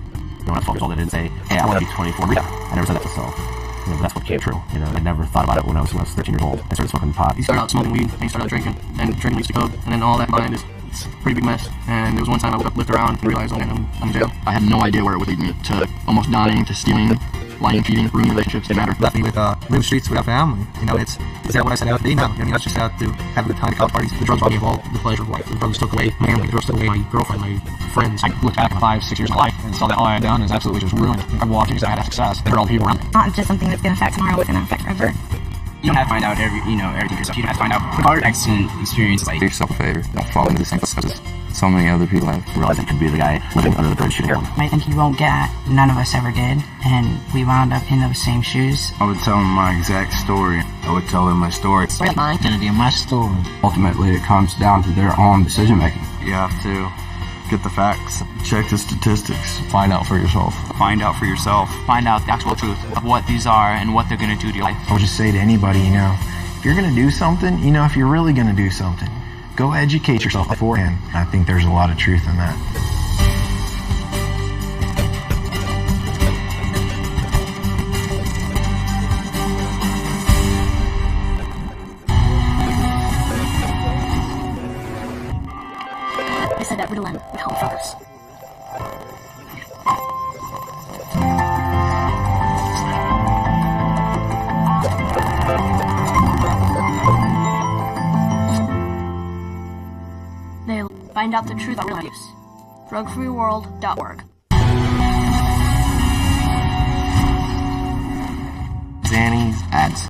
When I was 12 years old, I didn't say, hey, I want to be 24. Yeah, I never said that to myself. But that's what became true. I never thought about it when I was 13 years old. I started smoking pot. You started out smoking weed, and you started out drinking, and drinking leads to coke, and then all that combined is it's a pretty big mess. And there was one time I woke up, looked around, and realized, oh man, I'm in jail. I had no idea where it would lead me, to almost dying, to stealing, lying, cheating, ruining relationships. Didn't matter. Left me with real streets without family. Is that what I set out to be? No. I was just out to have a good time at college parties. The drugs brought me all the pleasure of life. The drugs took away my family. The drugs took away my girlfriend, my friends. I looked back at 5-6 years of my life and saw that all I had done is absolutely just ruined. I walked because I had success. There were all the people around me. Not just something that's going to affect tomorrow, it's going to affect forever. You don't have to find out everything yourself. You don't have to find out hard accident experiences. Do yourself a favor. Don't fall into the same steps so many other people have. Realizing could be the guy living under the bridge shooting heroin. I think you won't get. None of us ever did, and we wound up in those same shoes. I would tell them my exact story. I would tell them my story. It's gonna be my story. Ultimately, it comes down to their own decision making. You have to get the facts, check the statistics, find out for yourself. Find out for yourself. Find out the actual truth of what these are and what they're gonna do to your life. I would just say to anybody, if you're gonna do something, if you're really gonna do something, go educate yourself beforehand. I think there's a lot of truth in that. I said that Ritalin would help others. Find out the truth about drug use. Drugfreeworld.org